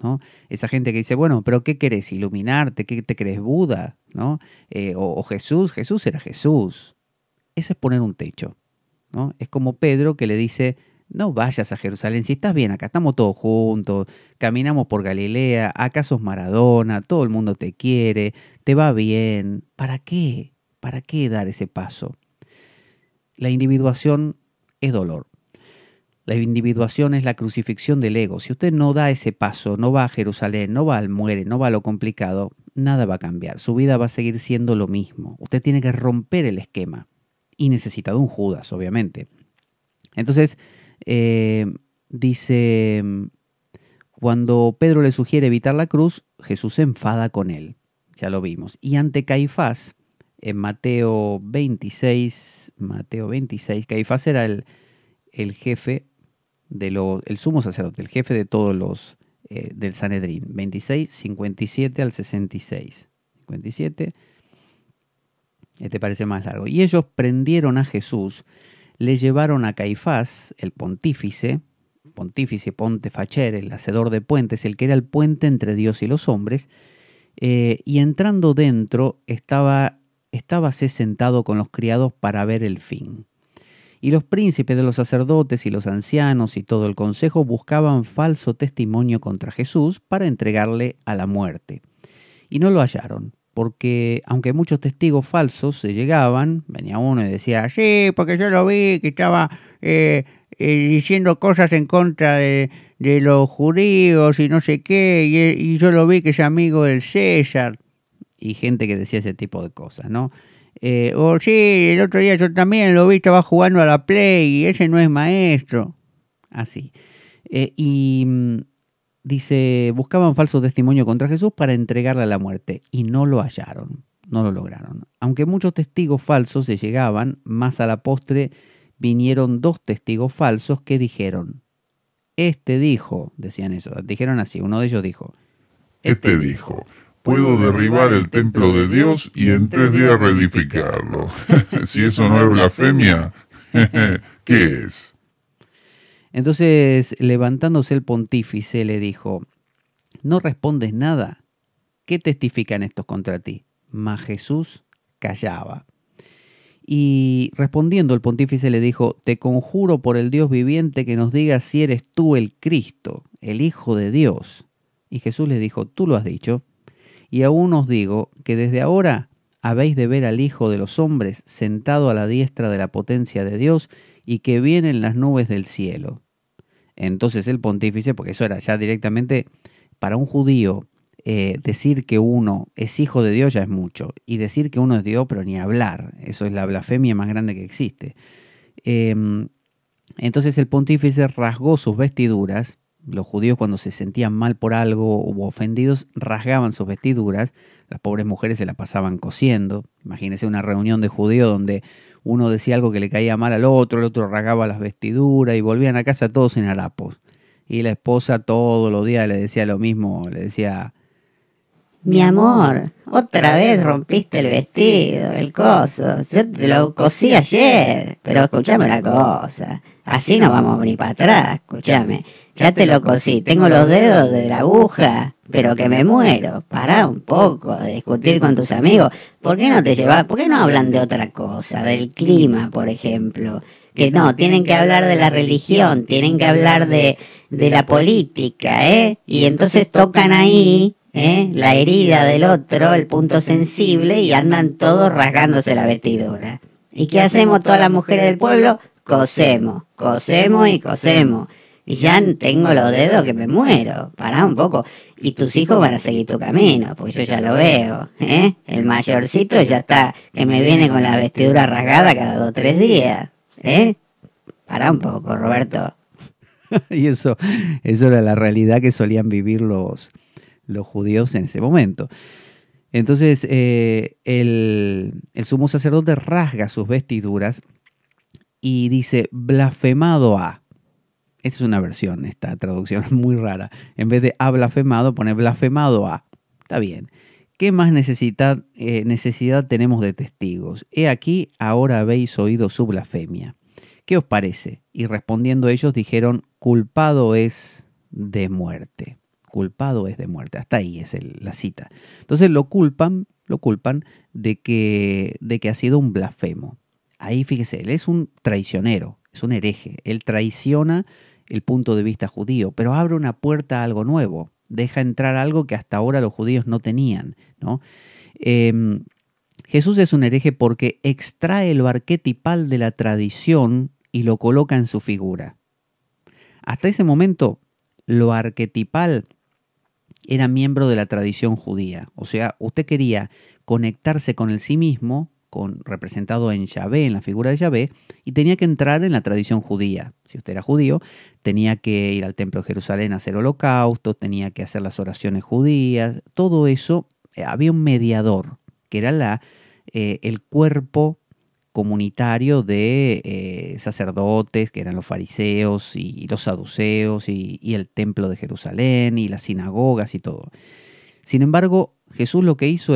¿No? Esa gente que dice, bueno, pero ¿qué querés? ¿Iluminarte? ¿Qué te crees, Buda? ¿No? O Jesús era Jesús. Ese es poner un techo, ¿no? Es como Pedro que le dice, no vayas a Jerusalén, si estás bien acá, estamos todos juntos, caminamos por Galilea, acá sos Maradona, todo el mundo te quiere, te va bien. ¿Para qué? ¿Para qué dar ese paso? La individuación es dolor. La individuación es la crucifixión del ego. Si usted no da ese paso, no va a Jerusalén, no va al muere, no va a lo complicado, nada va a cambiar. Su vida va a seguir siendo lo mismo. Usted tiene que romper el esquema. Y necesita de un Judas, obviamente. Entonces, dice, cuando Pedro le sugiere evitar la cruz, Jesús se enfada con él. Ya lo vimos. Y ante Caifás, en Mateo 26, Caifás era el jefe el sumo sacerdote, el jefe de todos los del Sanedrín. 26, 57 al 66. 57, este parece más largo. Y ellos prendieron a Jesús, le llevaron a Caifás, el pontífice, ponte facer, el hacedor de puentes, el que era el puente entre Dios y los hombres, y entrando dentro estábase sentado con los criados para ver el fin. Y los príncipes de los sacerdotes y los ancianos y todo el consejo buscaban falso testimonio contra Jesús para entregarle a la muerte. Y no lo hallaron, porque aunque muchos testigos falsos se llegaban, venía uno y decía, sí, porque yo lo vi, que estaba diciendo cosas en contra de los judíos y no sé qué, y yo lo vi que es amigo del César, y gente que decía ese tipo de cosas, ¿no? O sí, el otro día yo también lo vi, estaba jugando a la Play y ese no es maestro. Así. Dice, buscaban falso testimonio contra Jesús para entregarle a la muerte y no lo hallaron, no lo lograron. Aunque muchos testigos falsos se llegaban, más a la postre vinieron 2 testigos falsos que dijeron, este dijo, decían eso, dijeron así, uno de ellos dijo, Este dijo, puedo derribar el templo de Dios y en 3 días reedificarlo. Si eso no es blasfemia, ¿qué es? Entonces, levantándose el pontífice, le dijo, ¿no respondes nada? ¿Qué testifican estos contra ti? Mas Jesús callaba. Y respondiendo el pontífice le dijo, te conjuro por el Dios viviente que nos digas si eres tú el Cristo, el Hijo de Dios. Y Jesús le dijo, tú lo has dicho. Y aún os digo que desde ahora habéis de ver al Hijo de los hombres sentado a la diestra de la potencia de Dios y que viene en las nubes del cielo. Entonces el pontífice, porque eso era ya directamente para un judío, decir que uno es hijo de Dios ya es mucho. Y decir que uno es Dios, pero ni hablar. Eso es la blasfemia más grande que existe. Entonces el pontífice rasgó sus vestiduras. Los judíos cuando se sentían mal por algo o ofendidos rasgaban sus vestiduras. Las pobres mujeres se la pasaban cosiendo. Imagínense una reunión de judíos donde uno decía algo que le caía mal al otro, el otro rasgaba las vestiduras y volvían a casa todos en harapos. Y la esposa todos los días le decía lo mismo, le decía, mi amor, otra vez rompiste el vestido, el coso. Yo te lo cosí ayer, pero escúchame una cosa. Así no vamos ni para atrás, escúchame. Ya te lo cosí, tengo los dedos de la aguja, pero que me muero. Pará un poco de discutir con tus amigos. ¿Por qué no te llevas? ¿Por qué no hablan de otra cosa? Del clima, por ejemplo. Que no, tienen que hablar de la religión, tienen que hablar de la política, ¿eh? Y entonces tocan ahí, la herida del otro, el punto sensible, y andan todos rasgándose la vestidura. ¿Y qué hacemos todas las mujeres del pueblo? Cosemos y cosemos. Y ya tengo los dedos que me muero. Pará un poco. Y tus hijos van a seguir tu camino, porque yo ya lo veo, ¿eh? El mayorcito ya está, que me viene con la vestidura rasgada cada 2 o 3 días, ¿eh? Pará un poco, Roberto. Y eso era la realidad que solían vivir los judíos en ese momento. Entonces el sumo sacerdote rasga sus vestiduras y dice, blasfemado ha. Esta es una versión, esta traducción es muy rara. En vez de ha blasfemado, pone blasfemado ha. Está bien. ¿Qué más necesidad tenemos de testigos? He aquí, ahora habéis oído su blasfemia. ¿Qué os parece? Y respondiendo ellos dijeron, culpado es de muerte. Culpado es de muerte. Hasta ahí es la cita. Entonces lo culpan de que ha sido un blasfemo. Ahí fíjese, él es un traicionero, es un hereje. Él traiciona el punto de vista judío, pero abre una puerta a algo nuevo. Deja entrar algo que hasta ahora los judíos no tenían, ¿no? Jesús es un hereje porque extrae lo arquetipal de la tradición y lo coloca en su figura. Hasta ese momento, lo arquetipal era miembro de la tradición judía. O sea, usted quería conectarse con el sí mismo, representado en Yahvé, en la figura de Yahvé, y tenía que entrar en la tradición judía. Si usted era judío, tenía que ir al templo de Jerusalén a hacer holocaustos, tenía que hacer las oraciones judías, todo eso. Había un mediador, que era el cuerpo comunitario de sacerdotes, que eran los fariseos y los saduceos, y el templo de Jerusalén, y las sinagogas y todo. Sin embargo, Jesús lo que hizo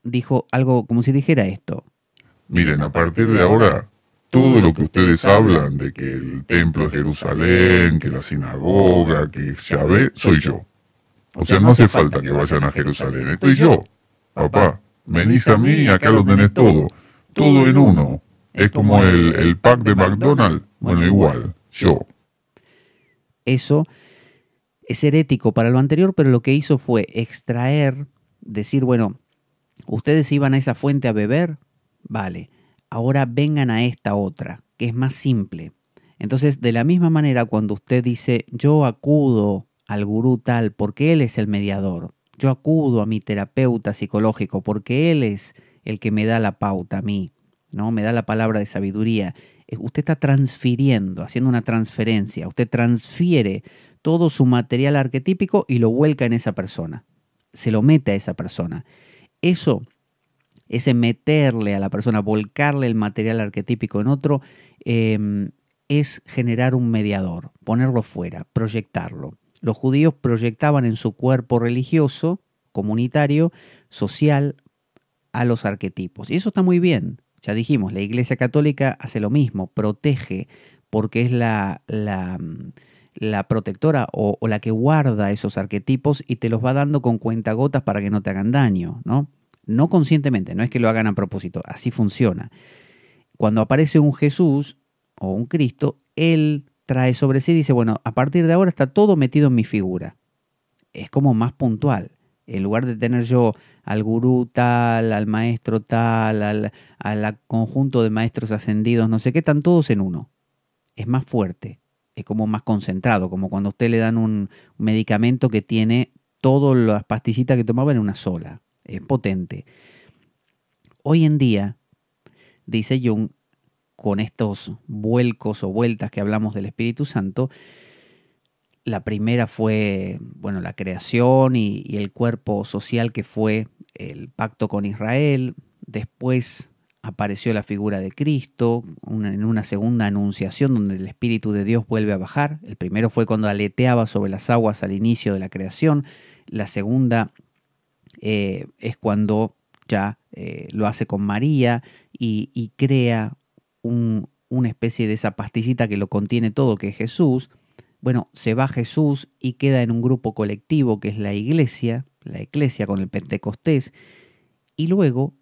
dijo algo como si dijera esto: miren, a partir de ahora, todo lo que ustedes hablan de que el templo de Jerusalén, que la sinagoga, que Yahvé, soy yo. O sea, no hace falta que vayan a Jerusalén, estoy yo. Papá, venís a mí y acá lo tenés todo. Todo en uno. Es como el pack de McDonald's. Bueno, igual, yo. Eso es herético para lo anterior, pero lo que hizo fue extraer, decir, bueno, ustedes iban a esa fuente a beber, vale, ahora vengan a esta otra, que es más simple. Entonces, de la misma manera, cuando usted dice, yo acudo al gurú tal porque él es el mediador, yo acudo a mi terapeuta psicológico porque él es el que me da la pauta a mí, ¿no? Me da la palabra de sabiduría. Usted está transfiriendo, haciendo una transferencia. Usted transfiere todo su material arquetípico y lo vuelca en esa persona. Se lo mete a esa persona. Eso, ese meterle a la persona, volcarle el material arquetípico en otro, es generar un mediador, ponerlo fuera, proyectarlo. Los judíos proyectaban en su cuerpo religioso, comunitario, social, a los arquetipos. Y eso está muy bien. Ya dijimos, la Iglesia Católica hace lo mismo, protege, porque es la protectora o la que guarda esos arquetipos y te los va dando con cuentagotas para que no te hagan daño, ¿no? No conscientemente, no es que lo hagan a propósito, así funciona. Cuando aparece un Jesús o un Cristo, Él trae sobre sí y dice, bueno, a partir de ahora está todo metido en mi figura. Es como más puntual. En lugar de tener yo al gurú tal, al maestro tal, al conjunto de maestros ascendidos, no sé qué, están todos en uno. Es más fuerte, es como más concentrado, como cuando a usted le dan un medicamento que tiene todas las pastillitas que tomaba en una sola. Es potente. Hoy en día, dice Jung, con estos vuelcos o vueltas que hablamos del Espíritu Santo, la primera fue, bueno, la creación y el cuerpo social que fue el pacto con Israel. Después apareció la figura de Cristo en una segunda anunciación donde el Espíritu de Dios vuelve a bajar. El primero fue cuando aleteaba sobre las aguas al inicio de la creación. La segunda es cuando ya lo hace con María y crea una especie de esa pastillita que lo contiene todo, que es Jesús. Bueno, se va Jesús y queda en un grupo colectivo que es la iglesia con el Pentecostés, y luego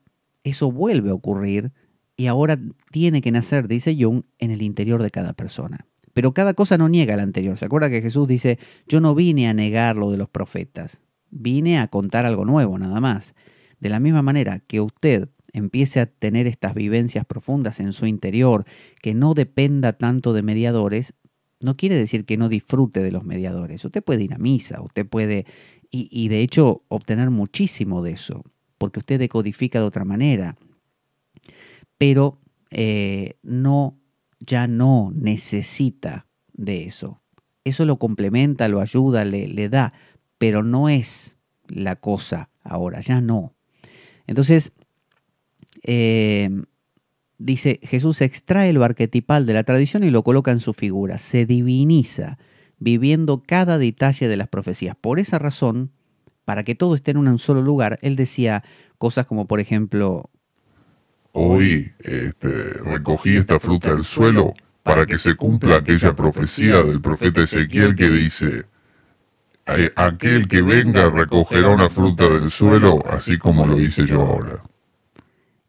eso vuelve a ocurrir y ahora tiene que nacer, dice Jung, en el interior de cada persona. Pero cada cosa no niega la anterior. ¿Se acuerda que Jesús dice, yo no vine a negar lo de los profetas, vine a contar algo nuevo nada más? De la misma manera que usted empiece a tener estas vivencias profundas en su interior, que no dependa tanto de mediadores, no quiere decir que no disfrute de los mediadores. Usted puede ir a misa, usted puede, y de hecho obtener muchísimo de eso, porque usted decodifica de otra manera. Pero ya no necesita de eso. Eso lo complementa, lo ayuda, le da, pero no es la cosa ahora, ya no. Entonces, dice, Jesús extrae lo arquetipal de la tradición y lo coloca en su figura, se diviniza, viviendo cada detalle de las profecías. Por esa razón, para que todo esté en un solo lugar, él decía cosas como, por ejemplo, hoy recogí esta fruta del suelo para que se cumpla aquella profecía del profeta Ezequiel que dice, aquel que venga recogerá una fruta del suelo, así como lo hice yo ahora.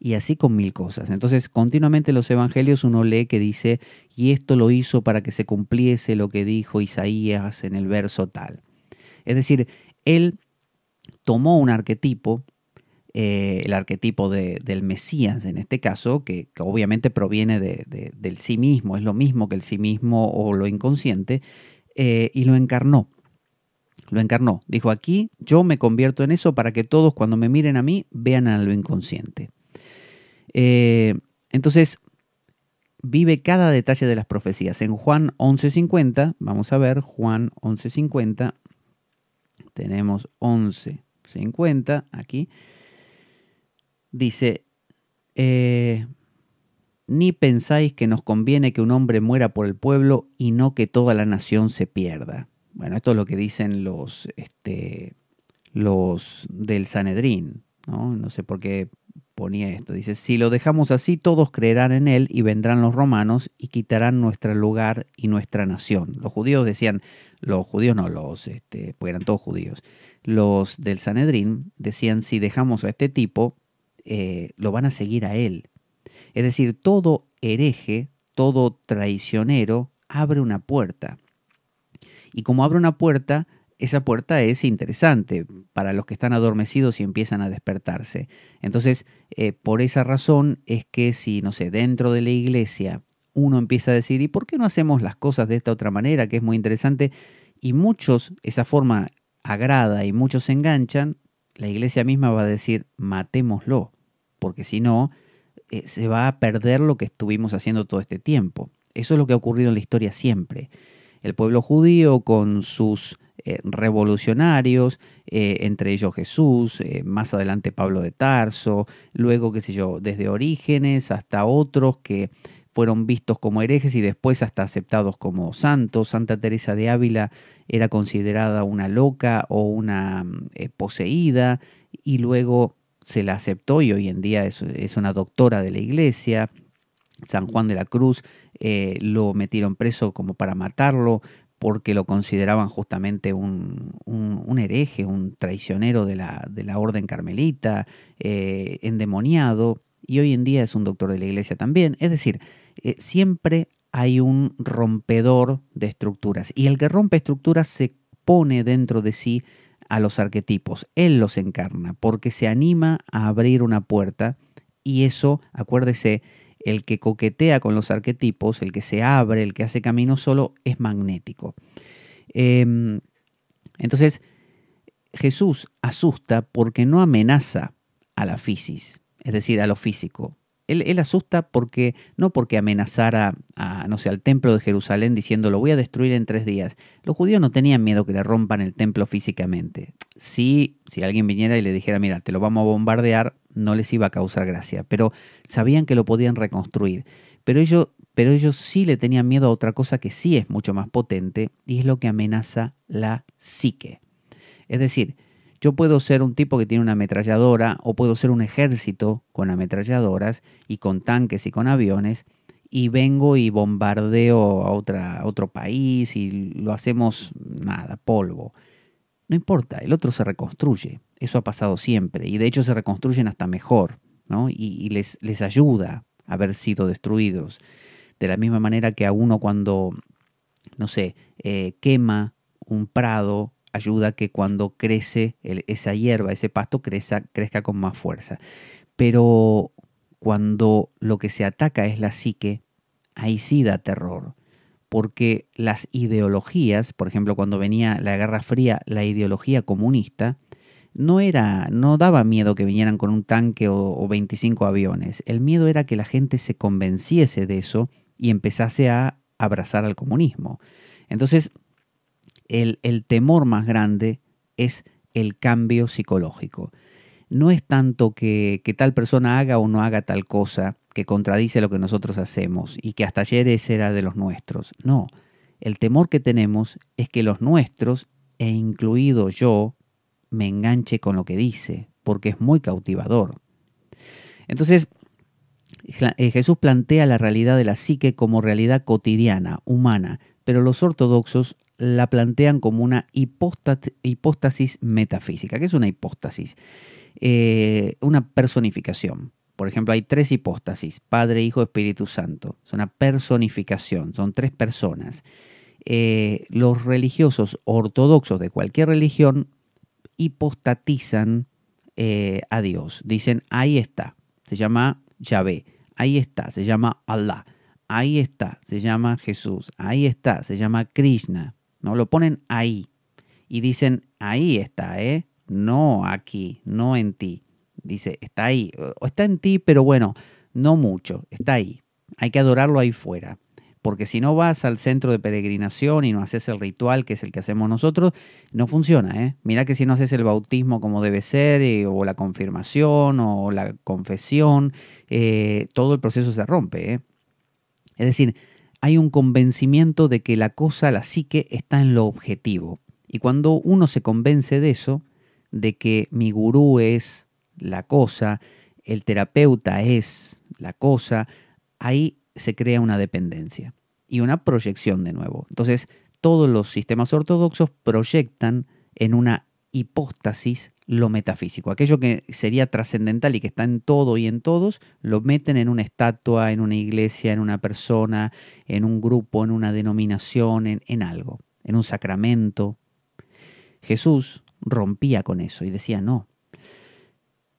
Y así con mil cosas. Entonces, continuamente en los evangelios uno lee que dice, y esto lo hizo para que se cumpliese lo que dijo Isaías en el verso tal. Es decir, él tomó un arquetipo, el arquetipo del Mesías en este caso, que obviamente proviene del sí mismo, es lo mismo que el sí mismo o lo inconsciente, y lo encarnó. Lo encarnó. Dijo, aquí yo me convierto en eso para que todos cuando me miren a mí vean a lo inconsciente. Entonces, vive cada detalle de las profecías. En Juan 11:50, vamos a ver, Juan 11:50, tenemos 11:50 aquí, dice, ni pensáis que nos conviene que un hombre muera por el pueblo y no que toda la nación se pierda. Bueno, esto es lo que dicen los del Sanedrín, ¿no? No sé por qué ponía esto. Dice, si lo dejamos así, todos creerán en él y vendrán los romanos y quitarán nuestro lugar y nuestra nación. Los judíos decían, los judíos no, pues eran todos judíos. Los del Sanedrín decían, si dejamos a este tipo, lo van a seguir a él. Es decir, todo hereje, todo traicionero abre una puerta. Y como abre una puerta, esa puerta es interesante para los que están adormecidos y empiezan a despertarse. Entonces, por esa razón es que si, no sé, dentro de la iglesia uno empieza a decir, ¿y por qué no hacemos las cosas de esta otra manera? Que es muy interesante. Y muchos, esa forma agrada y muchos se enganchan, la iglesia misma va a decir, matémoslo, porque si no, se va a perder lo que estuvimos haciendo todo este tiempo. Eso es lo que ha ocurrido en la historia siempre. El pueblo judío con sus revolucionarios, entre ellos Jesús, más adelante Pablo de Tarso, luego, qué sé yo, desde Orígenes hasta otros que fueron vistos como herejes y después hasta aceptados como santos. Santa Teresa de Ávila era considerada una loca o una poseída y luego se la aceptó y hoy en día es una doctora de la iglesia. San Juan de la Cruz lo metieron preso como para matarlo porque lo consideraban justamente un hereje, un traicionero de la orden carmelita, endemoniado, y hoy en día es un doctor de la iglesia también. Es decir, siempre hay un rompedor de estructuras, y el que rompe estructuras se pone dentro de sí a los arquetipos, él los encarna, porque se anima a abrir una puerta, y eso, acuérdese, el que coquetea con los arquetipos, el que se abre, el que hace camino solo, es magnético. Entonces, Jesús asusta porque no amenaza a la fisis, es decir, a lo físico. Él asusta porque, no porque amenazara no sé, al templo de Jerusalén diciendo lo voy a destruir en 3 días. Los judíos no tenían miedo que le rompan el templo físicamente. Si alguien viniera y le dijera, mira, te lo vamos a bombardear, no les iba a causar gracia. Pero sabían que lo podían reconstruir. Pero ellos sí le tenían miedo a otra cosa que sí es mucho más potente y es lo que amenaza la psique. Es decir, yo puedo ser un tipo que tiene una ametralladora o puedo ser un ejército con ametralladoras y con tanques y con aviones y vengo y bombardeo a otro país y lo hacemos, nada, polvo. No importa, el otro se reconstruye. Eso ha pasado siempre y de hecho se reconstruyen hasta mejor, ¿no? Y les ayuda a haber sido destruidos. De la misma manera que a uno cuando, no sé, quema un prado, ayuda a que cuando crece esa hierba, ese pasto, crezca con más fuerza. Pero cuando lo que se ataca es la psique, ahí sí da terror. Porque las ideologías, por ejemplo, cuando venía la Guerra Fría, la ideología comunista, no daba miedo que vinieran con un tanque o 25 aviones. El miedo era que la gente se convenciese de eso y empezase a abrazar al comunismo. Entonces, el temor más grande es el cambio psicológico. No es tanto que tal persona haga o no haga tal cosa que contradice lo que nosotros hacemos y que hasta ayer ese era de los nuestros. No, el temor que tenemos es que los nuestros, e incluido yo, me enganche con lo que dice, porque es muy cautivador. Entonces, Jesús plantea la realidad de la psique como realidad cotidiana, humana, pero los ortodoxos la plantean como una hipóstasis metafísica. ¿Qué es una hipóstasis? Una personificación. Por ejemplo, hay 3 hipóstasis, Padre, Hijo, Espíritu Santo. Es una personificación, son 3 personas. Los religiosos ortodoxos de cualquier religión hipostatizan a Dios. Dicen, ahí está, se llama Yahvé, ahí está, se llama Allah, ahí está, se llama Jesús, ahí está, se llama Krishna. ¿no? Lo ponen ahí y dicen, ahí está, ¿eh? No aquí, no en ti. Dice, está ahí, o está en ti, pero bueno, no mucho, está ahí. Hay que adorarlo ahí fuera. Porque si no vas al centro de peregrinación y no haces el ritual, que es el que hacemos nosotros, no funciona, ¿eh? Mira que si no haces el bautismo como debe ser, o la confirmación, o la confesión, todo el proceso se rompe, ¿eh? Es decir, hay un convencimiento de que la cosa, la psique, está en lo objetivo. Y cuando uno se convence de eso, de que mi gurú es la cosa, el terapeuta es la cosa, ahí se crea una dependencia y una proyección de nuevo. Entonces, todos los sistemas ortodoxos proyectan en una hipóstasis lo metafísico. Aquello que sería trascendental y que está en todo y en todos, lo meten en una estatua, en una iglesia, en una persona, en un grupo, en una denominación, en algo, en un sacramento. Jesús rompía con eso y decía, no,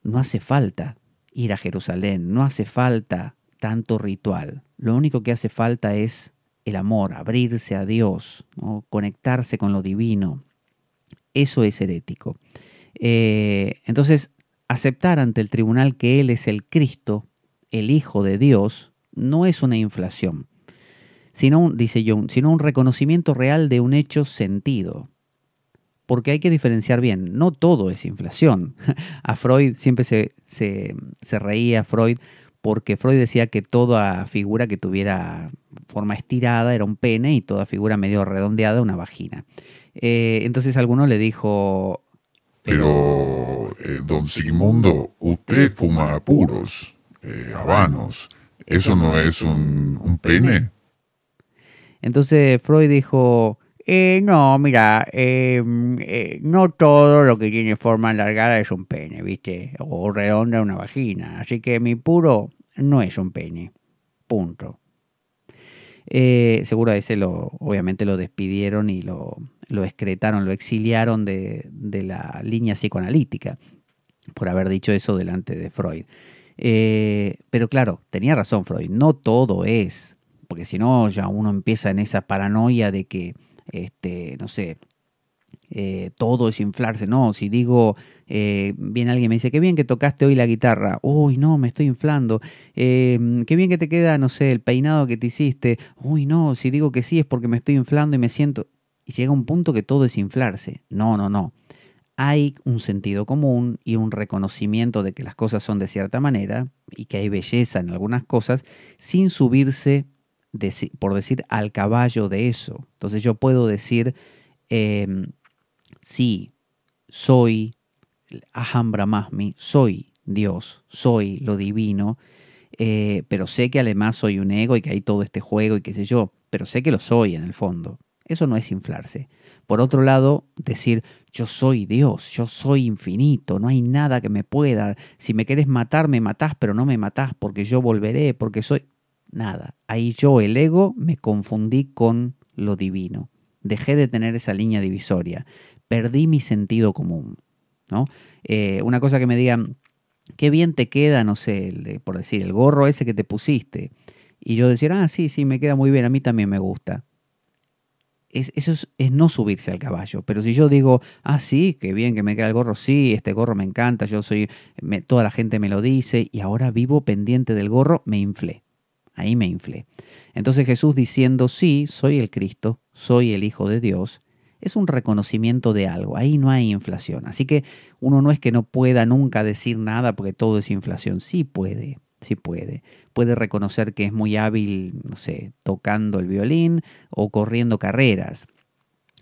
no hace falta ir a Jerusalén, no hace falta tanto ritual. Lo único que hace falta es el amor, abrirse a Dios, ¿no? Conectarse con lo divino. Eso es herético. Entonces, aceptar ante el tribunal que Él es el Cristo, el Hijo de Dios, no es una inflación, sino, dice Jung, sino un reconocimiento real de un hecho sentido. Porque hay que diferenciar bien, no todo es inflación. A Freud siempre se reía Freud porque Freud decía que toda figura que tuviera forma estirada era un pene y toda figura medio redondeada una vagina. Entonces alguno le dijo, Pero, don Sigmundo, usted fuma puros, habanos. ¿Eso no es un pene? entonces Freud dijo, no, mira, no todo lo que tiene forma alargada es un pene, ¿viste? O redonda una vagina. Así que mi puro no es un pene. Punto. Seguro a ese obviamente lo despidieron y lo excretaron, lo exiliaron de la línea psicoanalítica por haber dicho eso delante de Freud. Pero claro, tenía razón Freud, no todo es, porque si no ya uno empieza en esa paranoia de que, no sé, todo es inflarse. No, si digo, viene alguien y me dice, qué bien que tocaste hoy la guitarra. Uy, no, me estoy inflando. Qué bien que te queda, no sé, el peinado que te hiciste. Uy, no, si digo que sí es porque me estoy inflando y me siento... Y llega un punto que todo es inflarse. No, no, no. Hay un sentido común y un reconocimiento de que las cosas son de cierta manera y que hay belleza en algunas cosas sin subirse, por decir, al caballo de eso. Entonces yo puedo decir... sí, soy Aham Brahmasmi, soy Dios, soy lo divino, pero sé que además soy un ego y que hay todo este juego y qué sé yo, pero sé que lo soy en el fondo. Eso no es inflarse. Por otro lado, decir, yo soy Dios, yo soy infinito, no hay nada que me pueda. Si me querés matar, me matás, pero no me matás porque yo volveré, porque soy... Nada. Ahí yo, el ego, me confundí con lo divino. Dejé de tener esa línea divisoria. Perdí mi sentido común, ¿no? Una cosa que me digan, qué bien te queda, no sé, por decir, el gorro ese que te pusiste. Y yo decir, ah, sí, sí, me queda muy bien, a mí también me gusta. Eso es no subirse al caballo. Pero si yo digo, ah, sí, qué bien que me queda el gorro, sí, este gorro me encanta, toda la gente me lo dice, y ahora vivo pendiente del gorro, me inflé. Ahí me inflé. Entonces Jesús diciendo, sí, soy el Cristo, soy el Hijo de Dios, es un reconocimiento de algo. Ahí no hay inflación. Así que uno no es que no pueda nunca decir nada porque todo es inflación. Sí puede, sí puede. Puede reconocer que es muy hábil, no sé, tocando el violín o corriendo carreras.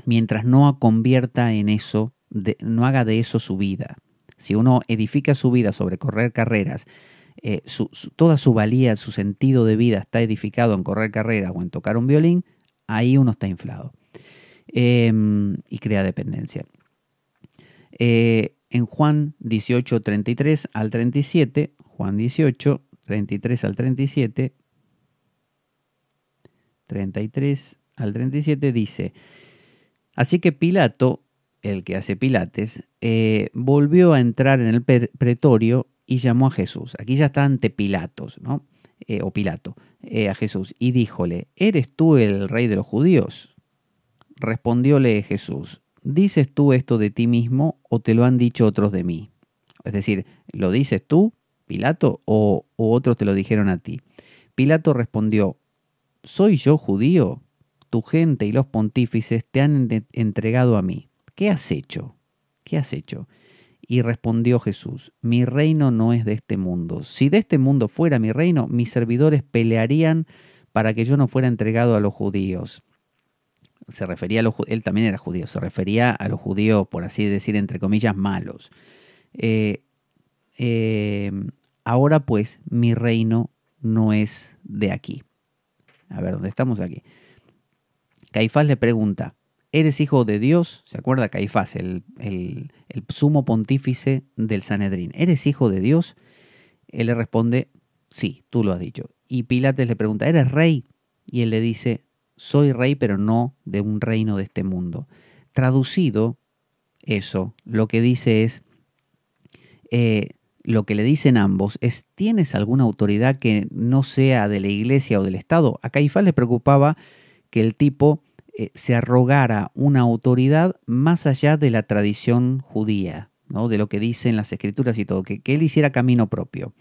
Mientras no convierta en eso, no haga de eso su vida. Si uno edifica su vida sobre correr carreras, toda su valía, su sentido de vida está edificado en correr carreras o en tocar un violín, ahí uno está inflado. Y crea dependencia. En Juan 18, 33 al 37, Juan 18, 33 al 37, 33 al 37 dice, así que Pilato, el que hace Pilates, volvió a entrar en el pretorio y llamó a Jesús. Aquí ya está ante Pilatos, ¿no? O Pilato, a Jesús, y díjole, ¿eres tú el rey de los judíos? respondióle Jesús: ¿dices tú esto de ti mismo o te lo han dicho otros de mí? Es decir, ¿lo dices tú, Pilato, o otros te lo dijeron a ti? Pilato respondió: ¿soy yo judío? Tu gente y los pontífices te han entregado a mí. ¿Qué has hecho? ¿Qué has hecho? Y respondió Jesús: mi reino no es de este mundo. Si de este mundo fuera mi reino, mis servidores pelearían para que yo no fuera entregado a los judíos. Se refería a los él también era judío, se refería a los judíos, por así decir, entre comillas, malos. Eh, eh, Ahora pues, mi reino no es de aquí. A ver, ¿dónde estamos aquí? Caifás le pregunta: ¿eres hijo de Dios? ¿Se acuerda Caifás, el sumo pontífice del Sanedrín? ¿Eres hijo de Dios? Él le responde: sí, tú lo has dicho. Y Pilates le pregunta: ¿eres rey? Y él le dice: soy rey, pero no de un reino de este mundo. Traducido, eso, lo que dice es, lo que le dicen ambos es: ¿tienes alguna autoridad que no sea de la iglesia o del Estado? A Caifás le preocupaba que el tipo se arrogara una autoridad más allá de la tradición judía, ¿no? De lo que dicen las escrituras y todo, que él hiciera camino propio.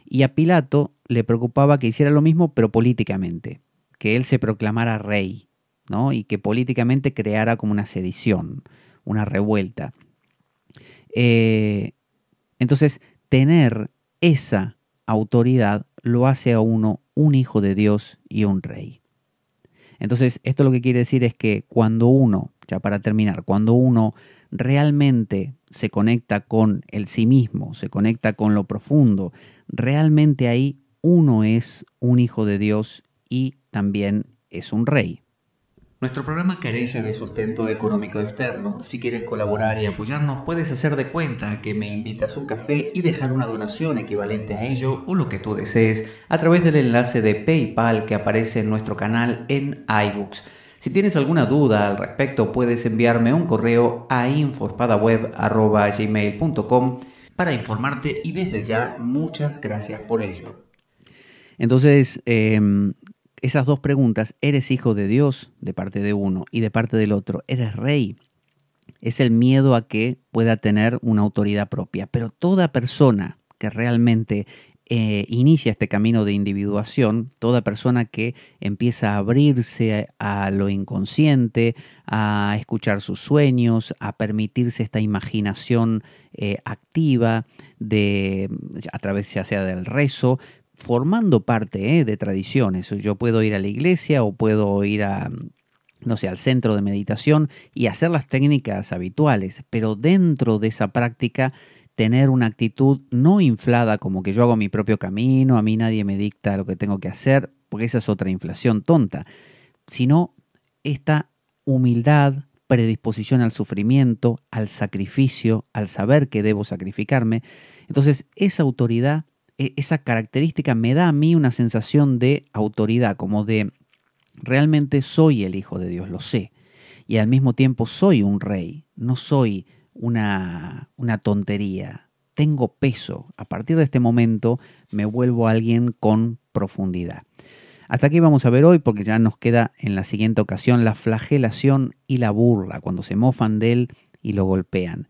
Y a Pilato le preocupaba que hiciera lo mismo, pero políticamente, que él se proclamara rey, ¿no? Y que políticamente creara como una sedición, una revuelta. Entonces, tener esa autoridad lo hace a uno un hijo de Dios y un rey. Entonces, esto lo que quiere decir es que cuando uno, ya para terminar, cuando uno realmente se conecta con el sí mismo, se conecta con lo profundo, realmente ahí uno es un hijo de Dios y también es un rey. Nuestro programa carece de sustento económico externo. Si quieres colaborar y apoyarnos, puedes hacer de cuenta que me invitas a un café y dejar una donación equivalente a ello o lo que tú desees a través del enlace de PayPal que aparece en nuestro canal en iBooks. Si tienes alguna duda al respecto, puedes enviarme un correo a infospadaweb@gmail.com para informarte, y desde ya muchas gracias por ello. Entonces, esas dos preguntas: ¿eres hijo de Dios? De parte de uno, y de parte del otro: ¿eres rey? Es el miedo a que pueda tener una autoridad propia. Pero toda persona que realmente inicia este camino de individuación, toda persona que empieza a abrirse a lo inconsciente, a escuchar sus sueños, a permitirse esta imaginación activa a través ya sea del rezo, formando parte de tradiciones. Yo puedo ir a la iglesia o puedo ir a, no sé, al centro de meditación y hacer las técnicas habituales, pero dentro de esa práctica tener una actitud no inflada como que yo hago mi propio camino, a mí nadie me dicta lo que tengo que hacer, porque esa es otra inflación tonta, sino esta humildad, predisposición al sufrimiento, al sacrificio, al saber que debo sacrificarme. Entonces, esa autoridad, esa característica me da a mí una sensación de autoridad, como de realmente soy el Hijo de Dios, lo sé. Y al mismo tiempo soy un rey, no soy una tontería. Tengo peso. A partir de este momento me vuelvo alguien con profundidad. Hasta aquí vamos a ver hoy, porque ya nos queda en la siguiente ocasión la flagelación y la burla, cuando se mofan de él y lo golpean.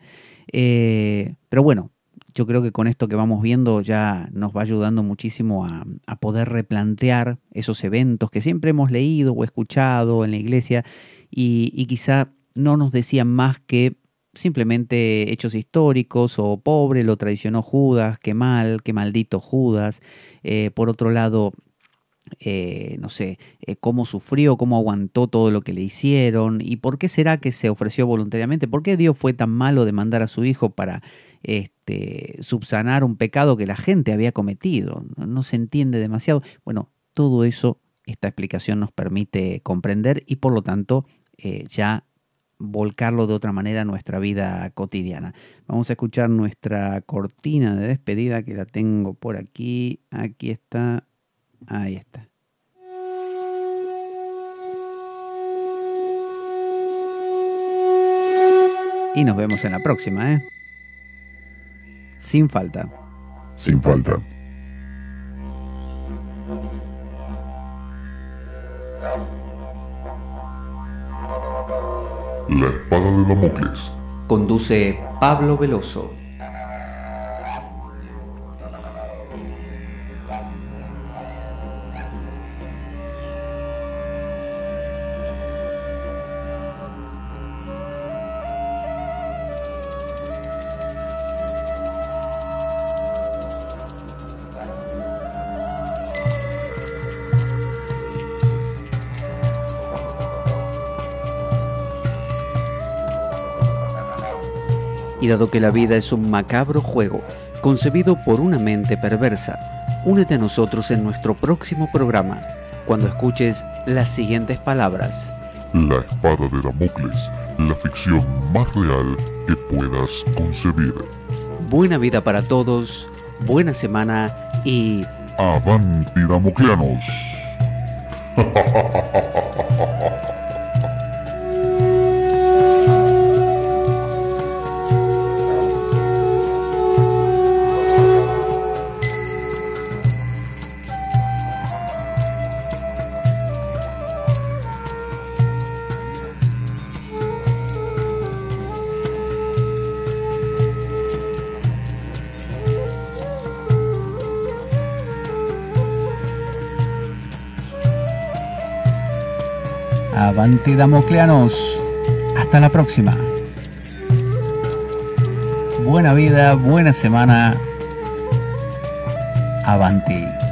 Pero bueno, yo creo que con esto que vamos viendo ya nos va ayudando muchísimo a poder replantear esos eventos que siempre hemos leído o escuchado en la iglesia y quizá no nos decían más que simplemente hechos históricos, o pobre, lo traicionó Judas, qué mal, qué maldito Judas. Por otro lado, no sé, cómo sufrió, cómo aguantó todo lo que le hicieron, y por qué será que se ofreció voluntariamente, por qué Dios fue tan malo de mandar a su hijo para subsanar un pecado que la gente había cometido. No se entiende demasiado. Bueno, todo eso esta explicación nos permite comprender y por lo tanto ya volcarlo de otra manera a nuestra vida cotidiana. Vamos a escuchar nuestra cortina de despedida, que la tengo por aquí. Aquí está. Ahí está. Y nos vemos en la próxima, ¿eh? Sin falta. Sin falta. La espada de Damocles. Conduce Pablo Veloso. Y dado que la vida es un macabro juego, concebido por una mente perversa, únete a nosotros en nuestro próximo programa, cuando escuches las siguientes palabras. La espada de Damocles, la ficción más real que puedas concebir. Buena vida para todos, buena semana y... ¡Avanti, damocleanos! Avanti damocleanos, hasta la próxima. Buena vida, buena semana. Avanti.